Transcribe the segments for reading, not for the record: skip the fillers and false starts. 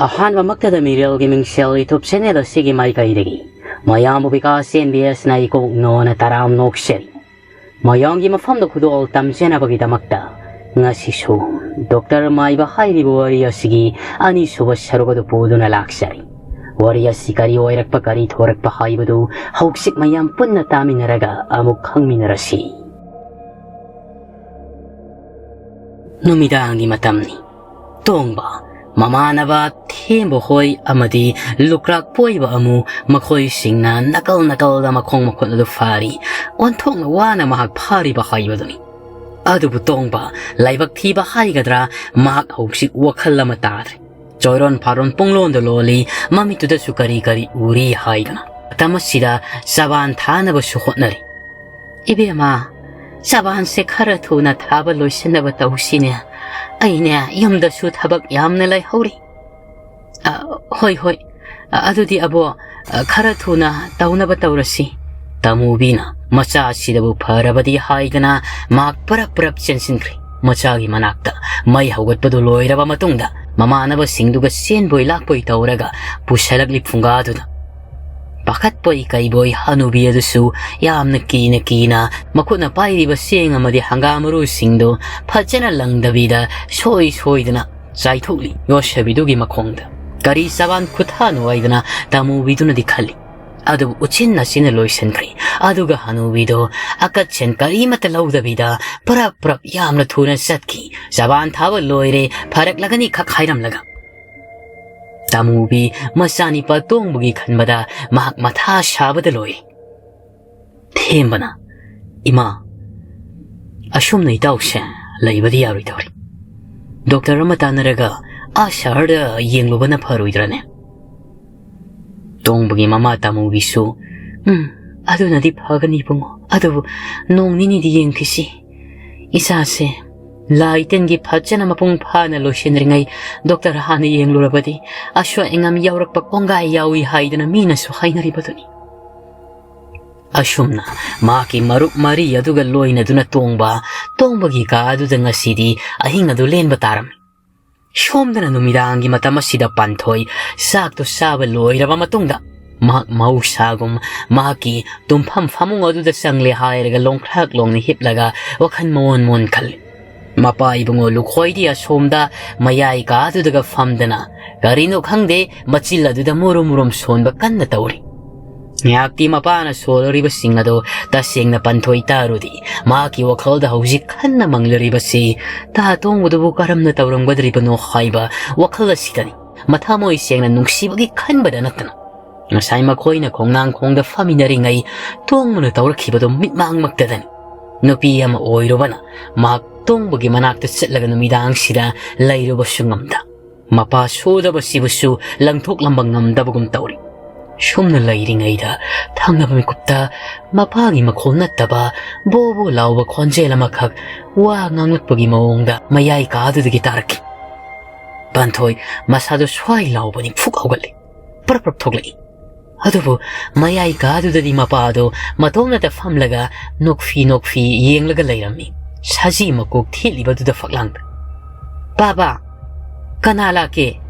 ꯑꯍꯥꯟꯕꯃꯛꯇꯗ ꯃꯤꯔꯦꯜꯒꯤ ꯃꯤꯡꯁꯦꯜ YouTube channel ꯑꯁꯤꯒꯤ ꯃꯥꯏꯀꯩꯗꯒꯤ ꯃꯌꯥꯝꯕꯨ ꯕꯤꯀꯥꯁ CNBSꯅ ꯏꯀꯣꯛꯅꯣꯅ ꯇꯔꯥꯝ ꯅꯣꯛꯆꯔꯤ꯫ ꯃꯌꯥꯝꯒꯤ ꯃꯐꯝꯗ ꯈꯨꯗꯣꯜ ꯇꯝꯖꯅꯕꯒꯤꯗꯃꯛꯇ ꯉꯁꯤꯁꯨ ꯗꯣꯛꯇꯔ ꯃꯥꯏꯕ ꯍꯥꯏꯔꯤꯕ ꯋꯥꯔꯤ ꯑꯁꯤꯒꯤ ꯑꯅꯤꯁꯨꯕ ꯁꯔꯨꯛ ꯑꯗꯨ ꯄꯨꯗꯨꯅ ꯂꯥꯛꯆꯔꯤ꯫ ꯋꯥꯔꯤ ꯑꯁꯤ ꯀꯔꯤ ꯑꯣꯏꯔꯛꯄ ꯀꯔꯤ ꯊꯣꯔꯛꯄ ꯍꯥꯏꯕꯗꯨ ꯍꯧꯖꯤꯛ ꯃꯌꯥꯝ ꯄꯨꯟꯅ ꯇꯥꯃꯤꯟꯅꯔꯒ ꯑꯃꯨꯛ ꯈꯪꯃꯤꯟꯅꯔꯁꯤ꯫ ꯅꯨꯃꯤꯗꯥꯡꯒꯤ ꯃꯇꯝꯅꯤ꯫ ꯇꯣꯡꯕ, ꯃꯃꯥꯟꯅꯕ, ꯊꯦꯝꯕ ꯍꯣꯏ ꯑꯃꯗꯤ ꯂꯨꯀ꯭ꯔꯥꯛ ꯄꯣꯏꯕ ꯑꯃꯨ ꯃꯈꯣꯏꯁꯤꯡꯅ ꯅꯥꯀꯜ ꯅꯥꯀꯜꯗ ꯃꯈꯣꯡ ꯃꯈꯨꯠ ꯑꯗꯨ ꯐꯥꯔꯤ ꯑꯣꯟꯊꯣꯛꯅ ꯋꯥꯅ ꯃꯍꯥꯛ ꯐꯥꯔꯤꯕ ꯍꯥꯏꯕꯗꯨꯅꯤ꯫ ꯑꯗꯨꯕꯨ ꯇꯣꯡꯕ ꯂꯥꯏꯕꯛ ꯊꯤꯕ ꯍꯥꯏꯒꯗ꯭ꯔꯥ ꯃꯍꯥꯛ ꯍꯧꯖꯤꯛ ꯋꯥꯈꯜ ꯑꯃ ꯇꯥꯗ꯭ꯔꯦ꯫ ꯆꯣꯏꯔꯣꯟ ꯐꯥꯔꯣꯟ ꯄꯨꯡꯂꯣꯟꯗ ꯂꯣꯜꯂꯤ ꯃꯃꯤꯠꯇꯨꯗꯁꯨ ꯀꯔꯤ ꯀꯔꯤ ꯎꯔꯤ ꯍꯥꯏꯗꯨꯅ ꯃꯇꯝ ꯑꯁꯤꯗ ꯆꯕꯥꯟ ꯊꯥꯅꯕꯁꯨ ꯍꯣꯠꯅꯔꯤ꯫ "ꯏꯕꯦꯝꯃ, ꯆꯕꯥꯟꯁꯦ ꯈꯔ ꯊꯨꯅ ꯊꯥꯕ ꯂꯣꯏꯁꯤꯟꯅꯕ ꯇꯧꯁꯤꯅꯦ. ꯑꯩꯅꯦ ꯌꯨꯝꯗꯁꯨ ꯊꯕꯛ ꯌꯥꯝꯅ ꯂꯩꯍꯧꯔꯤ." "ꯍꯣꯏ ꯍꯣꯏ, ꯑꯗꯨꯗꯤ ꯑꯕꯣ ꯈꯔ ꯊꯨꯅ ꯇꯧꯅꯕ ꯇꯧꯔꯁꯤ." ꯇꯃꯨꯕꯤꯅ ꯃꯆꯥꯁꯤꯗꯕꯨ ꯐꯔꯕꯗꯤ ꯍꯥꯏꯗꯅ ꯃꯍꯥꯛ ꯄꯔꯞ ꯆꯦꯟꯁꯤꯟꯈ꯭ꯔꯦ ꯃꯆꯥꯒꯤ ꯃꯅꯥꯛꯇ꯫ ꯃꯩ ꯍꯧꯒꯠꯄꯗꯨ ꯂꯣꯏꯔꯕ ꯃꯇꯨꯡꯗ ꯃꯃꯥꯟꯅꯕꯁꯤꯡꯗꯨꯒ ꯆꯦꯟꯕꯣꯏ ꯂꯥꯛꯄꯣꯏ ꯇꯧꯔꯒ ꯄꯨꯁꯜꯂꯛꯂꯤ ꯐꯨꯡꯒꯥꯗꯨꯅ꯫ ꯄꯥꯈꯠꯄꯣꯏ ꯀꯩꯕꯣꯏ ꯍꯅꯨꯕꯤ ꯑꯗꯨꯁꯨ ꯌꯥꯝꯅ ꯀꯤꯅ ꯃꯈꯨꯠꯅ ꯄꯥꯏꯔꯤꯕ ꯆꯦꯡ ꯑꯃꯗꯤ ꯍꯪꯒꯥꯝ ꯃꯔꯨꯁꯤꯡꯗꯨ ꯐꯖꯅ ꯂꯪꯗꯕꯤꯗ ꯁꯣꯏꯗꯅ ꯆꯥꯏꯊꯣꯛꯂꯤ ꯌꯣꯠꯁꯕꯤꯗꯨꯒꯤ ꯃꯈꯣꯡꯗ꯫ ꯀꯔꯤ ꯆꯕꯥꯟ ꯈꯨꯠꯊꯥꯅꯣ ꯍꯥꯏꯗꯅ ꯇꯃꯨꯕꯤꯗꯨꯅꯗꯤ ꯈꯜꯂꯤ꯫ ꯑꯗꯨꯕꯨ ꯎꯆꯤꯟꯅꯆꯤꯟꯅ ꯂꯣꯏꯁꯤꯟꯈ꯭ꯔꯦ꯫ ꯑꯗꯨꯒ ꯍꯅꯨꯕꯤꯗꯣ ꯑꯀꯠꯁꯦꯟ ꯀꯔꯤꯃꯠꯇ ꯂꯧꯗꯕꯤꯗ ꯄꯔꯞ ꯌꯥꯝꯅ ꯊꯨꯅ ꯆꯠꯈꯤ꯫ ꯆꯕꯥꯟ ꯊꯥꯕ ꯂꯣꯏꯔꯦ ꯐꯔꯛꯂꯒꯅꯤ ꯈꯛ ꯍꯥꯏꯔꯝꯂꯒ꯫ ꯇꯃꯨꯕꯤ ꯃꯆꯥꯅꯤꯄꯥ ꯇꯣꯡꯕꯒꯤ ꯈꯟꯕꯗ ꯃꯍꯥꯛ ꯃꯊꯥ ꯁꯥꯕꯗ ꯂꯣꯏꯔꯦ꯫ ꯊꯦꯝꯕꯅ, "ꯏꯃꯥ, ꯑꯁꯨꯝꯅ ꯏꯇꯥꯎꯁꯦ ꯂꯩꯕꯗꯤ ꯌꯥꯔꯣꯏꯗꯧꯔꯤ. ꯗꯣꯛꯇꯔ ꯑꯃ ꯇꯥꯟꯅꯔꯒ ꯁꯍꯔꯗ ꯌꯦꯡꯂꯨꯕꯅ ꯐꯔꯣꯏꯗ꯭ꯔꯅꯦ?" ꯇꯣꯡꯕꯒꯤ ꯃꯃꯥ ꯇꯃꯨꯕꯤꯁꯨ, "ꯑꯗꯨꯅꯗꯤ ꯐꯒꯅꯤ ꯏꯕꯨꯡꯉꯣ. ꯑꯗꯨꯕꯨ ꯅꯣꯡ ꯅꯤꯅꯤꯗꯤ ꯌꯦꯡꯈꯤꯁꯤ. ꯏꯆꯥꯁꯦ ꯂꯥꯏ ꯇꯤꯟꯒꯤ ꯐꯖꯅ ꯃꯄꯨꯡ ꯐꯥꯅ ꯂꯣꯏꯁꯤꯟꯗ꯭ꯔꯤꯉꯩ ꯗꯣꯛꯇꯔ ꯍꯥꯟꯅ ꯌꯦꯡꯂꯨꯔꯕꯗꯤ ꯑꯁꯣꯏ ꯑꯉꯥꯝ ꯌꯥꯎꯔꯛꯄ ꯀꯣꯡꯒꯥꯏ ꯌꯥꯎꯏ ꯍꯥꯏꯗꯅ ꯃꯤꯅꯁꯨ ꯍꯥꯏꯅꯔꯤꯕꯗꯨꯅꯤ." ꯑꯁꯨꯝꯅ ꯃꯍꯥꯛꯀꯤ ꯃꯔꯨꯞ ꯃꯔꯤ ꯑꯗꯨꯒ ꯂꯣꯏꯅꯗꯨꯅ ꯇꯣꯡꯕꯒꯤ ꯀꯥ ꯑꯗꯨꯗ ꯉꯁꯤꯗꯤ ꯑꯍꯤꯡ ꯑꯗꯨ ꯂꯦꯟꯕ ꯇꯥꯔꯝꯃꯤ꯫ ꯁꯣꯝꯗꯅ ꯅꯨꯃꯤꯗꯥꯡꯒꯤ ꯃꯇꯝ ꯑꯁꯤꯗ ꯄꯥꯟꯊꯣꯏ ꯆꯥꯛꯇꯨ ꯆꯥꯕ ꯂꯣꯏꯔꯕ ꯃꯇꯨꯡꯗ ꯃꯍꯥꯛ ꯃꯍꯧꯁꯥꯒꯨꯝ ꯃꯍꯥꯛꯀꯤ ꯇꯨꯝꯐꯝ ꯐꯃꯨꯡ ꯑꯗꯨꯗ ꯆꯪꯂꯦ ꯍꯥꯏꯔꯒ ꯂꯣꯡꯈ꯭ꯔꯥꯛ ꯂꯣꯡꯅ ꯍꯤꯞꯂꯒ ꯋꯥꯈꯜ ꯃꯣꯟ ꯈꯜꯂꯤ꯫ ꯃꯄꯥ ꯏꯕꯨꯡꯉꯣ ꯂꯨꯈꯣꯏꯗꯤ ꯑꯁꯣꯝꯗ ꯃꯌꯥꯏ ꯀꯥꯗꯨꯗꯒ ꯐꯝꯗꯅ ꯀꯔꯤꯅꯣ ꯈꯪꯗꯦ ꯃꯆꯤꯜ ꯑꯗꯨꯗ ꯃꯨꯔꯨꯝ ꯁꯣꯟꯕ ꯀꯟꯅ ꯇꯧꯔꯤ꯫ ꯉꯥꯏꯍꯥꯛꯇꯤ ꯃꯄꯥꯅ ꯁꯣꯜꯂꯔꯤꯕꯁꯤꯡ ꯑꯗꯨ ꯇꯁꯦꯡꯅ ꯄꯥꯟꯊꯣꯏ ꯇꯥꯔꯨꯗꯤ ꯃꯍꯥꯛꯀꯤ ꯋꯥꯈꯜꯗ ꯍꯧꯖꯤꯛ ꯀꯟꯅ ꯃꯪꯂꯔꯤꯕꯁꯤ ꯇꯥ ꯇꯣꯡꯕꯗꯨꯕꯨ ꯀꯔꯝꯅ ꯇꯧꯔꯝꯒꯗꯧꯔꯤꯕꯅꯣ ꯍꯥꯏꯕ ꯋꯥꯈꯜ ꯑꯁꯤꯗꯅꯤ꯫ ꯃꯊꯃꯣꯏ ꯁꯦꯡꯅ ꯅꯨꯡꯁꯤꯕꯒꯤ ꯈꯟꯕꯗ ꯅꯠꯇꯅ ꯉꯁꯥꯏ ꯃꯈꯣꯏꯅ ꯈꯣꯡꯅꯥꯡꯈꯣꯡꯗ ꯐꯝꯃꯤꯟꯅꯔꯤꯉꯩ ꯇꯣꯡꯕꯅ ꯇꯧꯔꯛꯈꯤꯕꯗꯨ ꯃꯤꯠꯃꯥꯡꯃꯛꯇꯗꯅꯤ꯫ ꯅꯨꯄꯤ ꯑꯃ ꯑꯣꯏꯔꯨꯕꯅ ꯃꯍꯥꯛ ꯇꯣꯡꯕꯒꯤ ꯃꯅꯥꯛꯇ ꯆꯠꯂꯒ ꯅꯨꯃꯤꯗꯥꯡꯁꯤꯗ ꯂꯩꯔꯨꯕꯁꯨ ꯉꯝꯗ ꯃꯄꯥ ꯁꯣꯗꯕꯁꯤꯕꯨꯁꯨ ꯂꯪꯊꯣꯛꯂꯝꯕ ꯉꯝꯗꯕꯒꯨꯝ ꯇꯧꯔꯤ꯫ ꯁꯨꯝꯅ ꯂꯩꯔꯤꯉꯩꯗ ꯊꯪꯅꯕ ꯃꯤꯀꯨꯞꯇ ꯃꯄꯥꯒꯤ ꯃꯈꯣꯜ ꯅꯠꯇꯕ ꯕꯣ ꯂꯥꯎꯕ ꯈꯣꯟꯖꯦꯜ ꯑꯃꯈꯛ ꯋꯥ ꯉꯥꯡꯂꯛꯄꯒꯤ ꯃꯑꯣꯡꯗ ꯃꯌꯥꯏ ꯀꯥꯗꯨꯗꯒꯤ ꯇꯥꯔꯛꯈꯤ꯫ ꯄꯥꯟꯊꯣꯏ ꯃꯁꯥꯗꯨ ꯁ꯭ꯋꯥꯏ ꯂꯥꯎꯕꯅꯤ ꯐꯨꯛ ꯍꯧꯒꯠꯂꯤ, ꯄꯔꯞ ꯊꯣꯛꯂꯛꯏ꯫ ꯑꯗꯨꯕꯨ ꯃꯌꯥꯏ ꯀꯥꯗꯨꯗꯗꯤ ꯃꯄꯥꯗꯣ ꯃꯇꯣꯝꯅꯇ ꯐꯝꯂꯒ ꯅꯣꯛꯐꯤ ꯌꯦꯡꯂꯒ ꯂꯩꯔꯝꯃꯤ ꯁꯖꯤ ꯃꯀꯣꯛ ꯊꯦꯠꯂꯤꯕꯗꯨꯗ ꯐꯛꯂꯥꯡꯗ꯫ "ꯕꯥꯕꯥ, ꯀꯅꯥ ꯂꯥꯛꯀꯦ?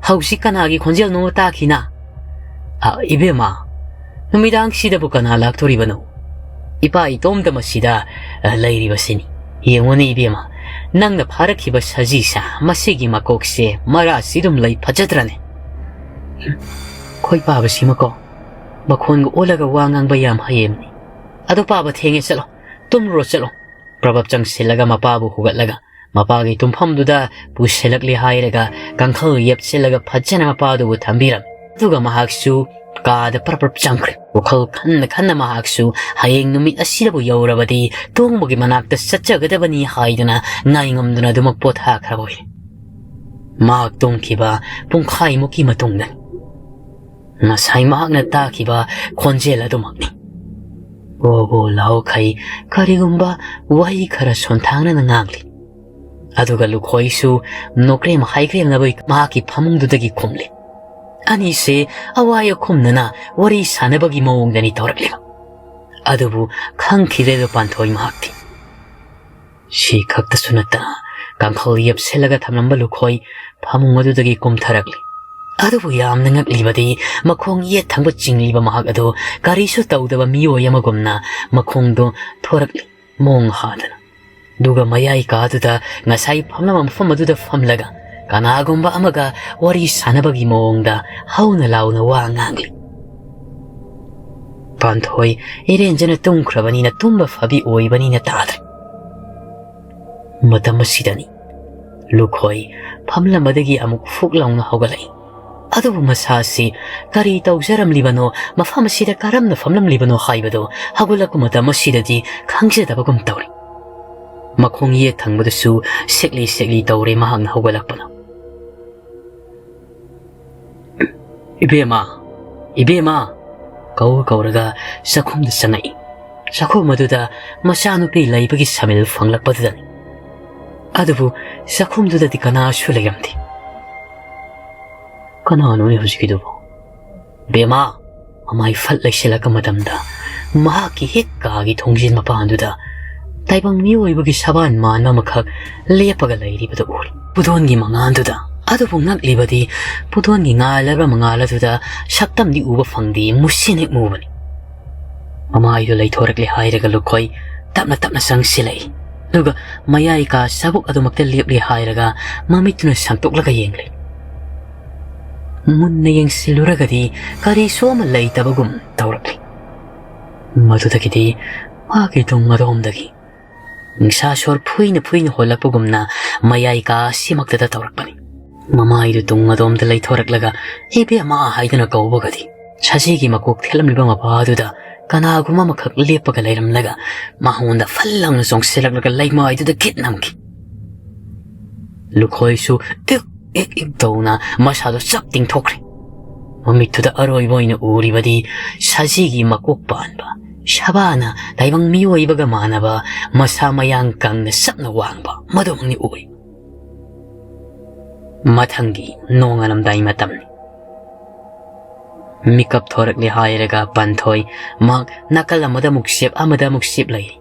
ꯍꯧꯖꯤꯛ ꯀꯅꯥꯒꯤ ꯈꯣꯟꯖꯦꯜꯅꯣ ꯇꯥꯈꯤꯅ?" "ꯏꯕꯦꯝꯃ, ꯅꯨꯃꯤꯗꯥꯡꯁꯤꯗꯕꯨ ꯀꯅꯥ ꯂꯥꯛꯇꯣꯔꯤꯕꯅꯣ? ꯏꯄꯥ ꯏꯇꯣꯝꯇ ꯃꯁꯤꯗ ꯂꯩꯔꯤꯕꯁꯤꯅꯤ. ꯌꯦꯡꯉꯨꯅꯦ ꯏꯕꯦꯝꯃ, ꯅꯪꯅ ꯐꯥꯔꯛꯈꯤꯕ ꯁꯖꯤꯁꯦ ꯃꯁꯤꯒꯤ ꯃꯀꯣꯛꯁꯦ ꯃꯔꯥꯁꯤ ꯑꯗꯨꯝ ꯂꯩ ꯐꯖꯗ꯭ꯔꯅꯦ?" "ꯈꯣꯏ ꯄꯥꯕꯁꯤꯃꯀꯣ ꯃꯈꯣꯟꯒ ꯑꯣꯜꯂꯒ ꯋꯥ ꯉꯥꯡꯕ ꯌꯥꯝ ꯍꯩꯌꯦꯝꯅꯤ. ꯑꯗꯣ ꯄꯥꯕ ꯊꯦꯡꯉꯦ, ꯆꯠꯂꯣ, ꯇꯨꯝꯔꯨꯔꯣ ꯆꯠꯂꯣ." ꯄ꯭ꯔꯕꯞ ꯆꯪꯁꯤꯜꯂꯒ ꯃꯄꯥꯕꯨ ꯍꯨꯒꯠꯂꯒ ꯃꯄꯥꯒꯤ ꯇꯨꯝꯐꯝꯗꯨꯗ ꯄꯨꯁꯤꯜꯂꯛꯂꯦ ꯍꯥꯏꯔꯒ ꯀꯥꯡꯈꯜ ꯌꯦꯞꯁꯤꯜꯂꯒ ꯐꯖꯅ ꯃꯄꯥꯗꯨꯕꯨ ꯊꯝꯕꯤꯔꯝꯃꯤ꯫ ꯑꯗꯨꯒ ꯃꯍꯥꯛꯁꯨ ꯀꯥꯗ ꯄꯔꯞ ꯆꯪꯈ꯭ꯔꯦ꯫ ꯋꯥꯈꯜ ꯈꯟꯅ ꯃꯍꯥꯛꯁꯨ ꯍꯌꯦꯡ ꯅꯨꯃꯤꯠ ꯑꯁꯤꯗꯕꯨ ꯌꯧꯔꯕꯗꯤ ꯇꯣꯡꯕꯒꯤ ꯃꯅꯥꯛꯇ ꯆꯠꯆꯒꯗꯕꯅꯤ ꯍꯥꯏꯗꯅ ꯉꯥꯏꯉꯝꯗꯨꯅ ꯑꯗꯨꯃꯛ ꯄꯣꯊꯥꯈ꯭ꯔꯕ ꯑꯣꯏꯔꯦ꯫ ꯃꯍꯥꯛ ꯇꯨꯝꯈꯤꯕ ꯄꯨꯡꯈꯥꯏꯃꯨꯛꯀꯤ ꯃꯇꯨꯡꯗ ꯉꯁꯥꯏ ꯃꯍꯥꯛꯅ ꯇꯥꯈꯤꯕ ꯈꯣꯟꯖꯦꯜ ꯑꯗꯨꯃꯛꯅꯤ꯫ ꯕꯣ ꯂꯥꯎꯈꯩ ꯀꯔꯤꯒꯨꯝꯕ ꯋꯥꯍꯩ ꯈꯔ ꯁꯣꯟꯊꯥꯡꯅꯅ ꯉꯥꯡꯂꯤ꯫ ꯑꯗꯨꯒ ꯂꯨꯈꯣꯏꯁꯨ ꯅꯣꯀ꯭ꯔꯦꯝ ꯍꯥꯏꯈ꯭ꯔꯦꯝꯅꯕ ꯃꯍꯥꯛꯀꯤ ꯐꯃꯨꯡꯗꯨꯗꯒꯤ ꯈꯨꯝꯂꯤ꯫ ꯑꯅꯤꯁꯦ ꯑꯋꯥꯏ ꯑꯈꯨꯝꯅꯅ ꯋꯥꯔꯤ ꯁꯥꯟꯅꯕꯒꯤ ꯃꯑꯣꯡꯗꯅꯤ ꯇꯧꯔꯛꯂꯤꯕ꯫ ꯑꯗꯨꯕꯨ ꯈꯪꯈꯤꯗ꯭ꯔꯦꯗ ꯄꯥꯟꯊꯣꯏ ꯃꯍꯥꯛꯇꯤ꯫ ꯁꯤ ꯈꯛꯇꯁꯨ ꯅꯠꯇꯅ ꯀꯥꯡꯈꯜ ꯌꯦꯞꯁꯤꯜꯂꯒ ꯊꯝꯂꯝꯕ ꯂꯨꯈꯣꯏ ꯐꯃꯨꯡ ꯑꯗꯨꯗꯒꯤ ꯀꯨꯝꯊꯔꯛꯂꯤ꯫ ꯑꯗꯨꯕꯨ ꯌꯥꯝꯅ ꯉꯛꯂꯤꯕꯗꯤ ꯃꯈꯣꯡ ꯌꯦꯠ ꯊꯪꯕ ꯆꯤꯡꯂꯤꯕ ꯃꯍꯥꯛ ꯑꯗꯨ ꯀꯔꯤꯁꯨ ꯇꯧꯗꯕ ꯃꯤꯑꯣꯏ ꯑꯃꯒꯨꯝꯅ ꯃꯈꯣꯡꯗꯨ ꯊꯣꯔꯛꯂꯤ ꯃꯣꯡ ꯍꯥꯗꯅ ꯑꯗꯨꯒ ꯃꯌꯥꯏ ꯀꯥꯗꯨꯗ ꯉꯁꯥꯏ ꯐꯝꯂꯝꯕ ꯃꯐꯝ ꯑꯗꯨꯗ ꯐꯝꯂꯒ ꯀꯅꯥꯒꯨꯝꯕ ꯑꯃꯒ ꯋꯥꯔꯤ ꯁꯥꯟꯅꯕꯒꯤ ꯃꯑꯣꯡꯗ ꯍꯧꯅ ꯂꯥꯎꯅ ꯋꯥ ꯉꯥꯡꯂꯤ ꯄꯥꯟꯊꯣꯏ ꯏꯔꯦꯟꯖꯅ ꯇꯨꯝꯈ꯭ꯔꯕꯅꯤꯅ ꯇꯨꯝꯕ ꯐꯕꯤ ꯑꯣꯏꯕꯅꯤꯅ ꯇꯥꯗ꯭ꯔꯦ ꯃꯇꯝ ꯑꯁꯤꯗꯅꯤ ꯂꯨꯈꯣꯏ ꯐꯝꯂꯝꯕꯗꯒꯤ ꯑꯃꯨꯛ ꯐꯨꯛ ꯂꯥꯎꯅ ꯍꯧꯒꯠꯂꯛꯏ ꯑꯗꯨꯕꯨ ꯃꯁꯥꯁꯤ ꯀꯔꯤ ꯇꯧꯖꯔꯝꯂꯤꯕꯅꯣ ꯃꯐꯝ ꯑꯁꯤꯗ ꯀꯔꯝꯅ ꯐꯝꯂꯝꯂꯤꯕꯅꯣ ꯍꯥꯏꯕꯗꯨ ꯍꯧꯒꯠꯂꯛꯄ ꯃꯇꯝ ꯑꯁꯤꯗꯗꯤ ꯈꯪꯖꯗꯕꯒꯨꯝ ꯇꯧꯔꯤ ꯃꯈꯣꯡ ꯌꯦꯠ ꯊꯪꯕꯗꯁꯨ ꯁꯦꯛꯂꯤ ꯁꯦꯛꯂꯤ ꯇꯧꯔꯦ ꯃꯍꯥꯛꯅ ꯍꯧꯒꯠꯂꯛꯄꯅ ꯏꯕꯦꯝꯃ ꯏꯕꯦꯝꯃ ꯀꯧꯔꯒ ꯆꯥꯛꯈꯨꯝꯗ ꯆꯪꯉꯛꯏ ꯆꯥꯛꯈꯨꯝ ꯑꯗꯨꯗ ꯃꯆꯥꯅꯨꯄꯤ ꯂꯩꯕꯒꯤ ꯁꯃꯤꯜ ꯐꯪꯂꯛꯄꯗꯨꯗꯅꯤ ꯑꯗꯨꯕꯨ ꯆꯥꯛꯈꯨꯝꯗꯨꯗꯗꯤ ꯀꯅꯥꯁꯨ ꯂꯩꯔꯝꯗꯦ ꯀꯅꯥꯅꯣꯅꯦ ꯍꯧꯖꯤꯛꯀꯤꯗꯨꯕꯨ ꯕꯦꯝꯃ ꯃꯃꯥꯏ ꯐꯠ ꯂꯩꯁꯤꯜꯂꯛꯄ ꯃꯇꯝꯗ ꯃꯍꯥꯛꯀꯤ ꯍꯦꯛ ꯀꯥꯒꯤ ꯊꯣꯡꯖꯤꯟ ꯃꯄꯥꯟꯗꯨꯗ ꯇꯥꯏꯕꯪ ꯃꯤꯑꯣꯏꯕꯒꯤ ꯁꯕꯥꯟ ꯃꯥꯟꯕ ꯑꯃꯈꯛ ꯂꯦꯞꯄꯒ ꯂꯩꯔꯤꯕꯗꯨ ꯎꯔꯤ ꯄꯨꯗꯣꯟꯒꯤ ꯃꯉꯥꯜꯗꯨꯗ ꯑꯗꯨꯕꯨ ꯉꯛꯂꯤꯕꯗꯤ ꯄꯨꯗꯣꯟꯒꯤ ꯉꯥꯜꯂꯕ ꯃꯉꯥꯜ ꯑꯗꯨꯗ ꯁꯛꯇꯝꯗꯤ ꯎꯕ ꯐꯪꯗꯦ ꯃꯨꯁꯤꯟ ꯍꯦꯛ ꯃꯨꯕꯅꯤ ꯃꯃꯥꯏꯗꯨ ꯂꯩꯊꯣꯔꯛꯂꯦ ꯍꯥꯏꯔꯒ ꯂꯨꯈꯣꯏ ꯇꯞꯅ ꯇꯞꯅ ꯆꯪꯁꯤꯜꯂꯛꯏ ꯑꯗꯨꯒ ꯃꯌꯥꯏ ꯀꯥ ꯆꯕꯨꯛ ꯑꯗꯨꯃꯛꯇ ꯂꯦꯞꯂꯦ ꯍꯥꯏꯔꯒ ꯃꯃꯤꯠꯇꯨꯅ ꯁꯥꯡꯇꯣꯛꯂꯒ ꯌꯦꯡꯂꯦ ꯃꯨꯟꯅ ꯌꯦꯡꯁꯤꯜꯂꯨꯔꯒꯗꯤ ꯀꯔꯤꯁꯨ ꯑꯃ ꯂꯩꯇꯕꯒꯨꯝ ꯇꯧꯔꯛꯂꯤ ꯃꯗꯨꯗꯒꯤꯗꯤ ꯃꯥꯒꯤ ꯇꯨꯡ ꯑꯗꯣꯝꯗꯒꯤ ꯅꯤꯡꯁꯥꯁꯣꯔ ꯐꯨꯏꯅ ꯍꯣꯜꯂꯛꯄꯒꯨꯝꯅ ꯃꯌꯥꯏ ꯀꯥ ꯑꯁꯤꯃꯛꯇꯗ ꯇꯧꯔꯛꯄꯅꯤ ꯃꯃꯥꯏꯗꯨ ꯇꯨꯡ ꯑꯗꯣꯝꯗ ꯂꯩꯊꯣꯔꯛꯂꯒ ꯏꯕꯦꯝꯃ ꯍꯥꯏꯗꯨꯅ ꯀꯧꯕꯒꯗꯤ ꯁꯖꯤꯒꯤ ꯃꯀꯣꯛ ꯊꯦꯠꯂꯝꯂꯤꯕ ꯃꯄꯥꯗꯨꯗ ꯀꯅꯥꯒꯨꯝꯕ ꯑꯃꯈꯛ ꯂꯦꯞꯄꯒ ꯂꯩꯔꯝꯂꯒ ꯃꯉꯣꯟꯗ ꯐꯜ ꯂꯥꯎꯅ ꯆꯣꯡꯁꯤꯜꯂꯛꯂꯒ ꯂꯩꯃꯥꯏꯗꯨꯗ ꯀꯤꯠ ꯅꯝꯈꯤ ꯂꯨꯈꯣꯏꯁꯨ ꯏꯛ ꯇꯧꯅ ꯃꯁꯥꯗꯣ ꯆꯞ ꯇꯤꯡꯊꯣꯛꯈ꯭ꯔꯦ ꯃꯃꯤꯠꯇꯨꯗ ꯑꯔꯣꯏꯕ ꯑꯣꯏꯅ ꯎꯔꯤꯕꯗꯤ ꯁꯖꯤꯒꯤ ꯃꯀꯣꯛ ꯄꯥꯟꯕ ꯁꯕꯥꯅ ꯇꯥꯏꯕꯪ ꯃꯤꯑꯣꯏꯕꯒ ꯃꯥꯟꯅꯕ ꯃꯁꯥ ꯃꯌꯥꯡ ꯀꯪꯅ ꯁꯞꯅ ꯋꯥꯡꯕ ꯃꯗꯨꯃꯛꯅꯤ ꯎꯏ ꯃꯊꯪꯒꯤ ꯅꯣꯡꯉꯥꯜꯂꯝꯗꯥꯏ ꯃꯇꯝꯅꯤ ꯃꯤꯀꯞ ꯊꯣꯔꯛꯂꯦ ꯍꯥꯏꯔꯒ ꯄꯥꯟꯊꯣꯏ ꯃꯍꯥꯛ ꯅꯥꯀꯜ ꯑꯃꯗ ꯑꯃꯨꯛ ꯆꯦꯞ ꯑꯃꯗ ꯑꯃꯨꯛ ꯆꯦꯞ ꯂꯩꯔꯤ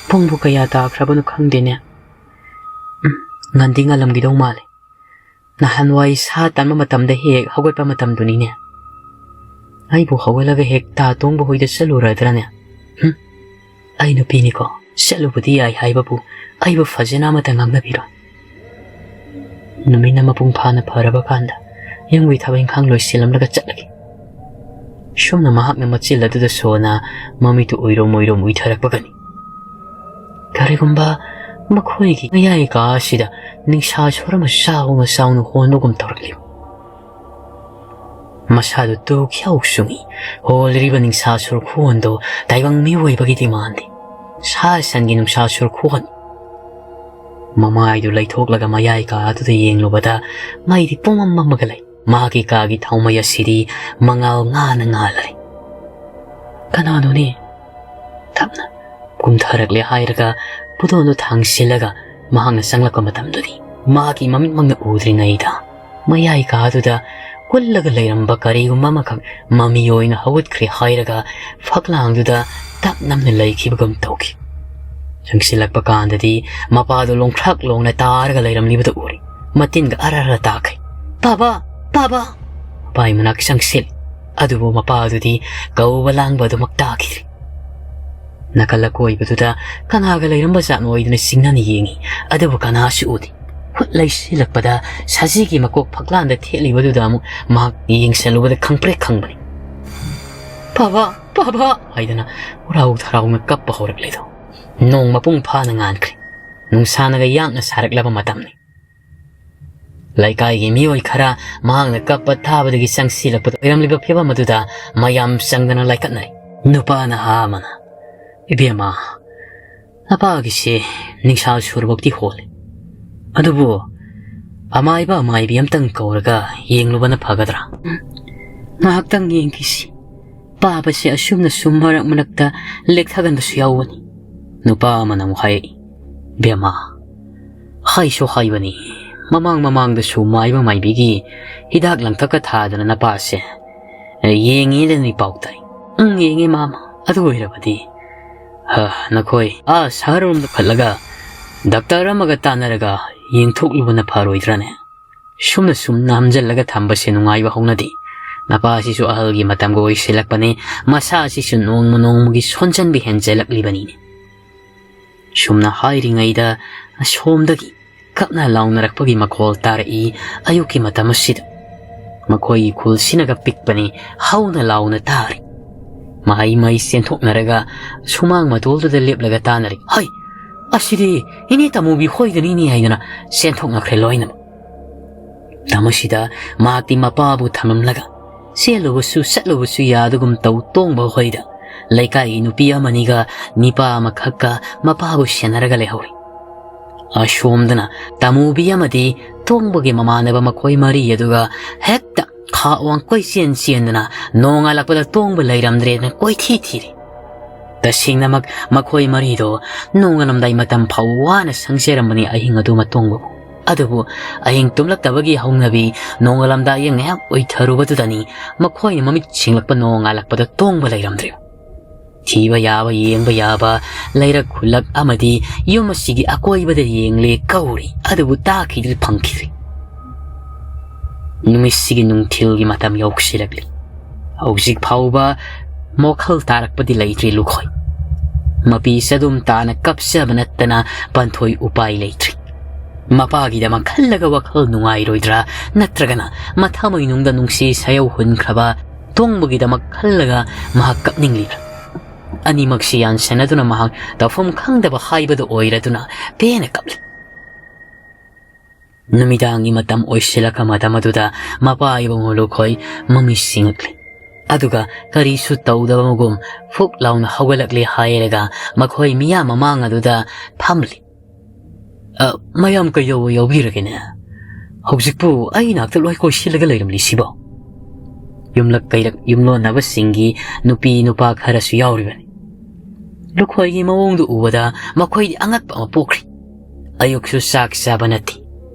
ꯄꯨꯡꯕꯨ ꯀꯌꯥ ꯇꯥꯈ꯭ꯔꯕꯅꯣ ꯈꯪꯗꯦꯅꯦ ꯉꯟꯗꯤ ꯉꯜꯂꯝꯒꯤꯗꯧ ꯃꯥꯜꯂꯦ ꯅꯍꯥꯟꯋꯥꯏ ꯁꯥ ꯇꯟꯕ ꯃꯇꯝꯗ ꯍꯦꯛ ꯍꯧꯒꯠꯄ ꯃꯇꯝꯗꯨꯅꯤꯅꯦ ꯑꯩꯕꯨ ꯍꯧꯒꯠꯂꯒ ꯍꯦꯛ ꯇꯥ ꯇꯣꯡꯕ ꯍꯣꯏꯗ ꯆꯠꯂꯨꯔꯗ꯭ꯔꯅꯦ ꯑꯩ ꯅꯨꯄꯤꯅꯤꯀꯣ ꯆꯠꯂꯨꯕꯗꯤ ꯌꯥꯏ ꯍꯥꯏꯕꯕꯨ ꯑꯩꯕꯨ ꯐꯖꯅ ꯑꯃꯇ ꯉꯥꯡꯅꯕꯤꯔꯣ ꯅꯨꯃꯤꯠꯅ ꯃꯄꯨꯡ ꯐꯥꯅ ꯐꯔꯕ ꯀꯥꯟꯗ ꯌꯨꯝꯒꯤ ꯊꯕꯛ ꯏꯪꯈꯥꯡ ꯂꯣꯏꯁꯤꯜꯂꯝꯂꯒ ꯆꯠꯂꯒꯦ ꯁꯨꯝꯅ ꯃꯍꯥꯛꯅ ꯃꯆꯤꯜ ꯑꯗꯨꯗ ꯁꯣꯅ ꯃꯃꯤꯠꯇꯨ ꯎꯏꯔꯣꯝ ꯎꯏꯊꯔꯛꯄꯒꯅꯤ ꯀꯔꯤꯒꯨꯝꯕ ꯃꯈꯣꯏꯒꯤ ꯃꯌꯥꯏ ꯀꯥ ꯑꯁꯤꯗ ꯅꯤꯡꯁꯥꯁꯣꯔ ꯑꯃ ꯆꯥꯎꯅ ꯍꯣꯟꯕꯒꯨꯝ ꯇꯧꯔꯛꯂꯤꯕ ꯃꯁꯥꯗꯨ ꯇꯨꯈ꯭ꯌꯥꯎ ꯁꯨꯡꯏ ꯍꯣꯜꯂꯤꯕ ꯅꯤꯡꯁꯥꯁꯣꯔ ꯈꯨꯍꯣꯟꯗꯨ ꯇꯥꯏꯕꯪ ꯃꯤꯑꯣꯏꯕꯒꯤꯗꯤ ꯃꯥꯟꯗꯦ ꯁꯥ ꯁꯟꯒꯤ ꯅꯨꯡꯁꯥꯁꯣꯔ ꯈꯨꯍꯣꯟ ꯃꯃꯥꯏꯗꯨ ꯂꯩꯊꯣꯛꯂꯒ ꯃꯌꯥꯏ ꯀꯥ ꯑꯗꯨꯗ ꯌꯦꯡꯂꯨꯕꯗ ꯃꯩꯗꯤ ꯄꯨꯡꯃꯝ ꯃꯝꯃꯒ ꯂꯩ ꯃꯥꯒꯤ ꯀꯥꯒꯤ ꯊꯥꯎꯃꯩ ꯑꯁꯤꯗꯤ ꯃꯉꯥꯜ ꯉꯥꯅ ꯉꯥꯜꯂꯔꯦ ꯀꯅꯥꯅꯣꯅꯦ ꯇꯞꯅ ꯀꯨꯝꯊꯔꯛꯂꯦ ꯍꯥꯏꯔꯒ ꯄꯨꯗꯣꯟꯗꯨ ꯊꯥꯡꯁꯤꯜꯂꯒ ꯃꯍꯥꯛꯅ ꯆꯪꯂꯛꯄ ꯃꯇꯝꯗꯨꯗꯤ ꯃꯥꯒꯤ ꯃꯃꯤꯠꯃꯛꯅ ꯎꯗ꯭ꯔꯤꯉꯩꯗ ꯃꯌꯥꯏ ꯀꯥꯗꯨꯗ ꯀꯨꯜꯂꯒ ꯂꯩꯔꯝꯕ ꯀꯔꯤꯒꯨꯝꯕ ꯑꯃꯈꯛ ꯃꯃꯤ ꯑꯣꯏꯅ ꯍꯧꯒꯠꯈ꯭ꯔꯦ ꯍꯥꯏꯔꯒ ꯐꯛꯂꯥꯡꯗꯨꯗ ꯇꯞꯅ ꯂꯩꯈꯤꯕꯒꯨꯝ ꯇꯧꯈꯤ ꯆꯪꯁꯤꯜꯂꯛꯄ ꯀꯥꯟꯗꯗꯤ ꯃꯄꯥꯗꯨ ꯂꯣꯡꯊ꯭ꯔꯥꯛ ꯂꯣꯡꯅ ꯇꯥꯔꯒ ꯂꯩꯔꯝꯂꯤꯕꯗꯨ ꯎꯔꯤ ꯃꯇꯤꯟꯒ ꯑꯔ ꯇꯥꯈꯩ ꯄꯥꯕꯥ ꯃꯄꯥꯒꯤ ꯃꯅꯥꯛ ꯆꯪꯁꯤꯜꯂꯤ ꯑꯗꯨꯕꯨ ꯃꯄꯥꯗꯨꯗꯤ ꯀꯧꯕ ꯂꯥꯡꯕ ꯑꯗꯨꯃꯛ ꯇꯥꯈꯤꯗ꯭ꯔꯤ ꯅꯥꯀꯜ ꯑꯀꯣꯏꯕꯗꯨꯗ ꯀꯅꯥꯒ ꯂꯩꯔꯝꯕ ꯖꯥꯠꯅꯣ ꯑꯣꯏꯗꯨꯅ ꯆꯤꯡꯅꯅ ꯌꯦꯡꯉꯤ ꯑꯗꯨꯕꯨ ꯀꯅꯥꯁꯨ ꯎꯗꯦ ꯈꯨꯠ ꯂꯩꯁꯤꯜꯂꯛꯄꯗ ꯁꯖꯤꯒꯤ ꯃꯀꯣꯛ ꯐꯛꯂꯥꯟꯗ ꯊꯦꯠꯂꯤꯕꯗꯨꯗ ꯑꯃꯨꯛ ꯃꯍꯥꯛ ꯌꯦꯡꯁꯜꯂꯨꯕꯗ ꯈꯪꯄ꯭ꯔꯦꯛ ꯈꯪꯕꯅꯤ ꯄꯥꯕꯥ ꯍꯥꯏꯗꯅ ꯍꯔꯥꯎ ꯊꯔꯥꯎꯅ ꯀꯞꯄ ꯍꯧꯔꯛꯂꯦꯗꯣ ꯅꯣꯡ ꯃꯄꯨꯡ ꯐꯥꯅ ꯉꯥꯟꯈ꯭ꯔꯦ ꯅꯨꯡꯁꯥꯅꯒ ꯌꯥꯡꯅ ꯁꯥꯔꯛꯂꯕ ꯃꯇꯝꯅꯤ ꯂꯩꯀꯥꯏꯒꯤ ꯃꯤꯑꯣꯏ ꯈꯔ ꯃꯍꯥꯛꯅ ꯀꯞꯄ ꯊꯥꯕꯗꯒꯤ ꯆꯪꯁꯤꯜꯂꯛꯄꯗ ꯑꯣꯏꯔꯝꯂꯤꯕ ꯐꯤꯕꯝ ꯑꯗꯨꯗ ꯃꯌꯥꯝ ꯆꯪꯗꯅ ꯂꯥꯏꯀꯠꯅꯔꯤ ꯅꯨꯄꯥ ꯅꯍꯥ ꯑꯃꯅ ꯏꯕꯦꯝꯃ ꯅꯄꯥꯒꯤꯁꯦ ꯅꯤꯡꯁꯥ ꯁꯨꯔꯕꯛꯇꯤ ꯍꯣꯜꯂꯦ ꯑꯗꯨꯕꯨ ꯑꯃꯥꯏꯕ ꯑꯃꯥꯏꯕꯤ ꯑꯝꯇꯪ ꯀꯧꯔꯒ ꯌꯦꯡꯂꯨꯕꯅ ꯐꯒꯗ꯭ꯔꯥ ꯉꯥꯏꯍꯥꯛꯇꯪ ꯌꯦꯡꯈꯤꯁꯤ ꯄꯥꯕꯁꯦ ꯑꯁꯨꯝꯅ ꯁꯨꯝ ꯃꯔꯛꯇ ꯂꯦꯛꯊꯒꯟꯕꯁꯨ ꯌꯥꯎꯕꯅꯤ ꯅꯨꯄꯥ ꯑꯃꯅ ꯑꯃꯨꯛ ꯍꯥꯏꯔꯛꯏ ꯕꯦꯝꯃ ꯍꯥꯏꯁꯨ ꯍꯥꯏꯕꯅꯤ ꯃꯃꯥꯡꯗꯁꯨ ꯃꯥꯏꯕ ꯃꯥꯏꯕꯤꯒꯤ ꯍꯤꯗꯥꯛ ꯂꯥꯡꯊꯛꯀ ꯊꯥꯗꯅ ꯅꯄꯥꯁꯦ ꯌꯦꯡꯉꯦꯗꯅꯤ ꯄꯥꯎ ꯇꯥꯏ ꯌꯦꯡꯉꯦ ꯃꯥꯃ ꯑꯗꯨ ꯑꯣꯏꯔꯕꯗꯤ ꯅꯈꯣꯏ ꯁꯍꯔꯔꯣꯝꯗ ꯈꯠꯂꯒ ꯗꯥꯛꯇꯔ ꯑꯃꯒ ꯇꯥꯟꯅꯔꯒ ꯌꯦꯡꯊꯣꯛꯂꯨꯕꯅ ꯐꯔꯣꯏꯗ꯭ꯔꯅꯦ ꯁꯨꯝꯅ ꯁꯨꯝ ꯅꯝꯖꯜꯂꯒ ꯊꯝꯕꯁꯦ ꯅꯨꯡꯉꯥꯏꯕ ꯍꯧꯅꯗꯦ ꯃꯄꯥꯁꯤꯁꯨ ꯑꯍꯜꯒꯤ ꯃꯇꯝꯒ ꯑꯣꯏꯁꯤꯜꯂꯛꯄꯅꯤ ꯃꯁꯥꯁꯤꯁꯨ ꯅꯣꯡꯃ ꯅꯣꯡꯃꯒꯤ ꯁꯣꯟꯖꯟꯕ ꯍꯦꯟꯖꯜꯂꯛꯂꯤꯕꯅꯤꯅꯦ ꯁꯨꯝꯅ ꯍꯥꯏꯔꯤꯉꯩꯗ ꯑꯁꯣꯝꯗꯒꯤ ꯀꯞꯅ ꯂꯥꯎꯅꯔꯛꯄꯒꯤ ꯃꯈꯣꯜ ꯇꯥꯔꯛꯏ ꯑꯌꯨꯛꯀꯤ ꯃꯇꯝ ꯑꯁꯤꯗ ꯃꯈꯣꯏꯒꯤ ꯈꯨꯜꯁꯤꯅꯒ ꯄꯤꯛꯄꯅꯤ ꯍꯧꯅ ꯂꯥꯎꯅ ꯇꯥꯔꯤ ꯃꯍꯩ ꯃꯍꯩ ꯆꯦꯟꯊꯣꯛꯅꯔꯒ ꯁꯨꯃꯥꯡ ꯃꯇꯣꯜꯗꯨꯗ ꯂꯦꯞꯂꯒ ꯇꯥꯅꯔꯤ ꯍꯩ ꯑꯁꯤꯗꯤ ꯏꯅꯦ ꯇꯃꯨꯕꯤ ꯍꯣꯏꯗꯅꯤꯅꯦ ꯍꯥꯏꯗꯅ ꯆꯦꯟꯊꯣꯛꯅꯈ꯭ꯔꯦ ꯂꯣꯏꯅꯃꯛ ꯃꯁꯤꯗ ꯃꯍꯥꯛꯇꯤ ꯃꯄꯥꯕꯨ ꯊꯝꯂꯝꯂꯒ ꯆꯦꯜꯂꯨꯕꯁꯨ ꯆꯠꯂꯨꯕꯁꯨ ꯌꯥꯗꯒꯨꯝ ꯇꯧ ꯇꯣꯡꯕ ꯍꯣꯏꯗ ꯂꯩꯀꯥꯏꯒꯤ ꯅꯨꯄꯤ ꯑꯃꯅꯤꯒ ꯅꯤꯄꯥ ꯑꯃꯈꯛꯀ ꯃꯄꯥꯕꯨ ꯁꯦꯟꯅꯔꯒ ꯂꯩꯍꯧꯔꯤ ꯑꯁꯣꯝꯗꯅ ꯇꯃꯨꯕꯤ ꯑꯃꯗꯤ ꯇꯣꯡꯕꯒꯤ ꯃꯃꯥꯟꯅꯕ ꯃꯈꯣꯏ ꯃꯔꯤ ꯑꯗꯨꯒ ꯍꯦꯛꯇ ꯈꯥ ꯋꯥꯡ ꯀꯣꯏꯆꯦꯟ ꯆꯦꯟꯗꯨꯅ ꯅꯣꯡꯉꯥꯜꯂꯛꯄꯗ ꯇꯣꯡꯕ ꯂꯩꯔꯝꯗ꯭ꯔꯦꯅ ꯀꯣꯏꯊꯤ ꯊꯤꯔꯤ ꯇꯁꯦꯡꯅꯃꯛ ꯃꯈꯣꯏ ꯃꯔꯤꯗꯣ ꯅꯣꯡꯉꯥꯜꯂꯝꯗꯥꯏ ꯃꯇꯝ ꯐꯥꯎ ꯋꯥꯅ ꯁꯪꯖꯔꯝꯕꯅꯤ ꯑꯍꯤꯡ ꯑꯗꯨꯃ ꯇꯣꯡꯕꯕꯨ ꯑꯗꯨꯕꯨ ꯑꯍꯤꯡ ꯇꯨꯝꯂꯛꯇꯕꯒꯤ ꯍꯧꯅꯕꯤ ꯅꯣꯡꯉꯥꯜꯂꯝꯗꯥꯏ ꯉꯥꯏꯍꯥꯛ ꯑꯣꯏꯊꯔꯨꯕꯗꯨꯗꯅꯤ ꯃꯈꯣꯏꯅ ꯃꯃꯤꯠ ꯁꯤꯡꯂꯛꯄ ꯅꯣꯡꯉꯥꯜꯂꯛꯄꯗ ꯇꯣꯡꯕ ꯂꯩꯔꯝꯗ꯭ꯔꯦ ꯊꯤꯕ ꯌꯥꯕ ꯌꯦꯡꯕ ꯌꯥꯕ ꯂꯩꯔꯛ ꯈꯨꯜꯂꯛ ꯑꯃꯗꯤ ꯌꯨꯝ ꯑꯁꯤꯒꯤ ꯑꯀꯣꯏꯕꯗ ꯌꯦꯡꯂꯦ ꯀꯧꯔꯤ ꯑꯗꯨꯕꯨ ꯇꯥꯈꯤꯗ꯭ꯔꯤ ꯐꯪꯈꯤꯗ꯭ꯔꯤ ꯅꯨꯃꯤꯠꯁꯤꯒꯤ ꯅꯨꯡꯊꯤꯜꯒꯤ ꯃꯇꯝ ꯌꯧꯁꯤꯜꯂꯛꯂꯤ ꯍꯧꯖꯤꯛ ꯐꯥꯎꯕ ꯃꯣꯈꯜ ꯇꯥꯔꯛꯄꯗꯤ ꯂꯩꯇ꯭ꯔꯤ ꯂꯨꯈꯣꯏ ꯃꯄꯤ ꯆꯗꯨꯝ ꯇꯥꯅ ꯀꯞꯆꯕ ꯅꯠꯇꯅ ꯄꯟꯊꯣꯏ ꯎꯄꯥꯏ ꯂꯩꯇ꯭ꯔꯤ ꯃꯄꯥꯒꯤꯗꯃꯛ ꯈꯜꯂꯒ ꯋꯥꯈꯜ ꯅꯨꯡꯉꯥꯏꯔꯣꯏꯗ꯭ꯔꯥ ꯅꯠꯇ꯭ꯔꯒꯅ ꯃꯊꯃꯣꯏꯅꯨꯡꯗ ꯅꯨꯡꯁꯤ ꯁꯥꯌꯧ ꯍꯨꯟꯈ꯭ꯔꯕ ꯇꯣꯡꯕꯒꯤꯗꯃꯛ ꯈꯜꯂꯒ ꯃꯍꯥꯛ ꯀꯞꯅꯤꯡꯂꯤꯕ꯭ꯔꯥ ꯑꯅꯤꯃꯛꯁꯤ ꯌꯥꯟꯁꯟꯅꯗꯨꯅ ꯃꯍꯥꯛ ꯇꯧꯐꯝ ꯈꯪꯗꯕ ꯍꯥꯏꯕꯗꯨ ꯑꯣꯏꯔꯗꯨꯅ ꯄꯦꯟꯅ ꯀꯞꯂꯤ ꯅꯨꯃꯤꯗꯥꯡꯒꯤ ꯃꯇꯝ ꯑꯣꯏꯁꯤꯜꯂꯛꯄ ꯃꯇꯝ ꯑꯗꯨꯗ ꯃꯄꯥ ꯏꯕꯨꯡ ꯂꯨꯈꯣꯏ ꯃꯃꯤꯠ ꯁꯤꯡꯉꯛꯂꯤ ꯑꯗꯨꯒ ꯀꯔꯤꯁꯨ ꯇꯧꯗꯕꯒꯨꯝ ꯐꯨꯛ ꯂꯥꯎꯅ ꯍꯧꯒꯠꯂꯛꯂꯤ ꯍꯥꯏꯔꯒ ꯃꯈꯣꯏ ꯃꯤꯌꯥꯝ ꯃꯃꯥꯡ ꯑꯗꯨꯗ ꯐꯝꯂꯤ ꯃꯌꯥꯝ ꯀꯩꯗꯧꯕ ꯌꯥꯎꯕꯤꯔꯒꯦꯅꯦ ꯍꯧꯖꯤꯛꯄꯨ ꯑꯩ ꯅꯥꯛꯇ ꯂꯣꯏ ꯀꯣꯏꯁꯤꯜꯂꯒ ꯂꯩꯔꯝꯂꯤꯁꯤꯕꯣ ꯌꯨꯝꯂꯛ ꯀꯩꯔꯛ ꯌꯨꯝꯂꯣꯟꯅꯕꯁꯤꯡꯒꯤ ꯅꯨꯄꯤ ꯅꯨꯄꯥ ꯈꯔꯁꯨ ꯌꯥꯎꯔꯤꯕꯅꯤ ꯂꯨꯈꯣꯏꯒꯤ ꯃꯑꯣꯡꯗꯨ ꯎꯕꯗ ꯃꯈꯣꯏꯗꯤ ꯑꯉꯛꯄ ꯑꯃ ꯄꯣꯛꯈ꯭ꯔꯤ ꯑꯌꯨꯛꯁꯨ ꯆꯥꯛ ꯆꯥꯕ ꯅꯠꯇꯦ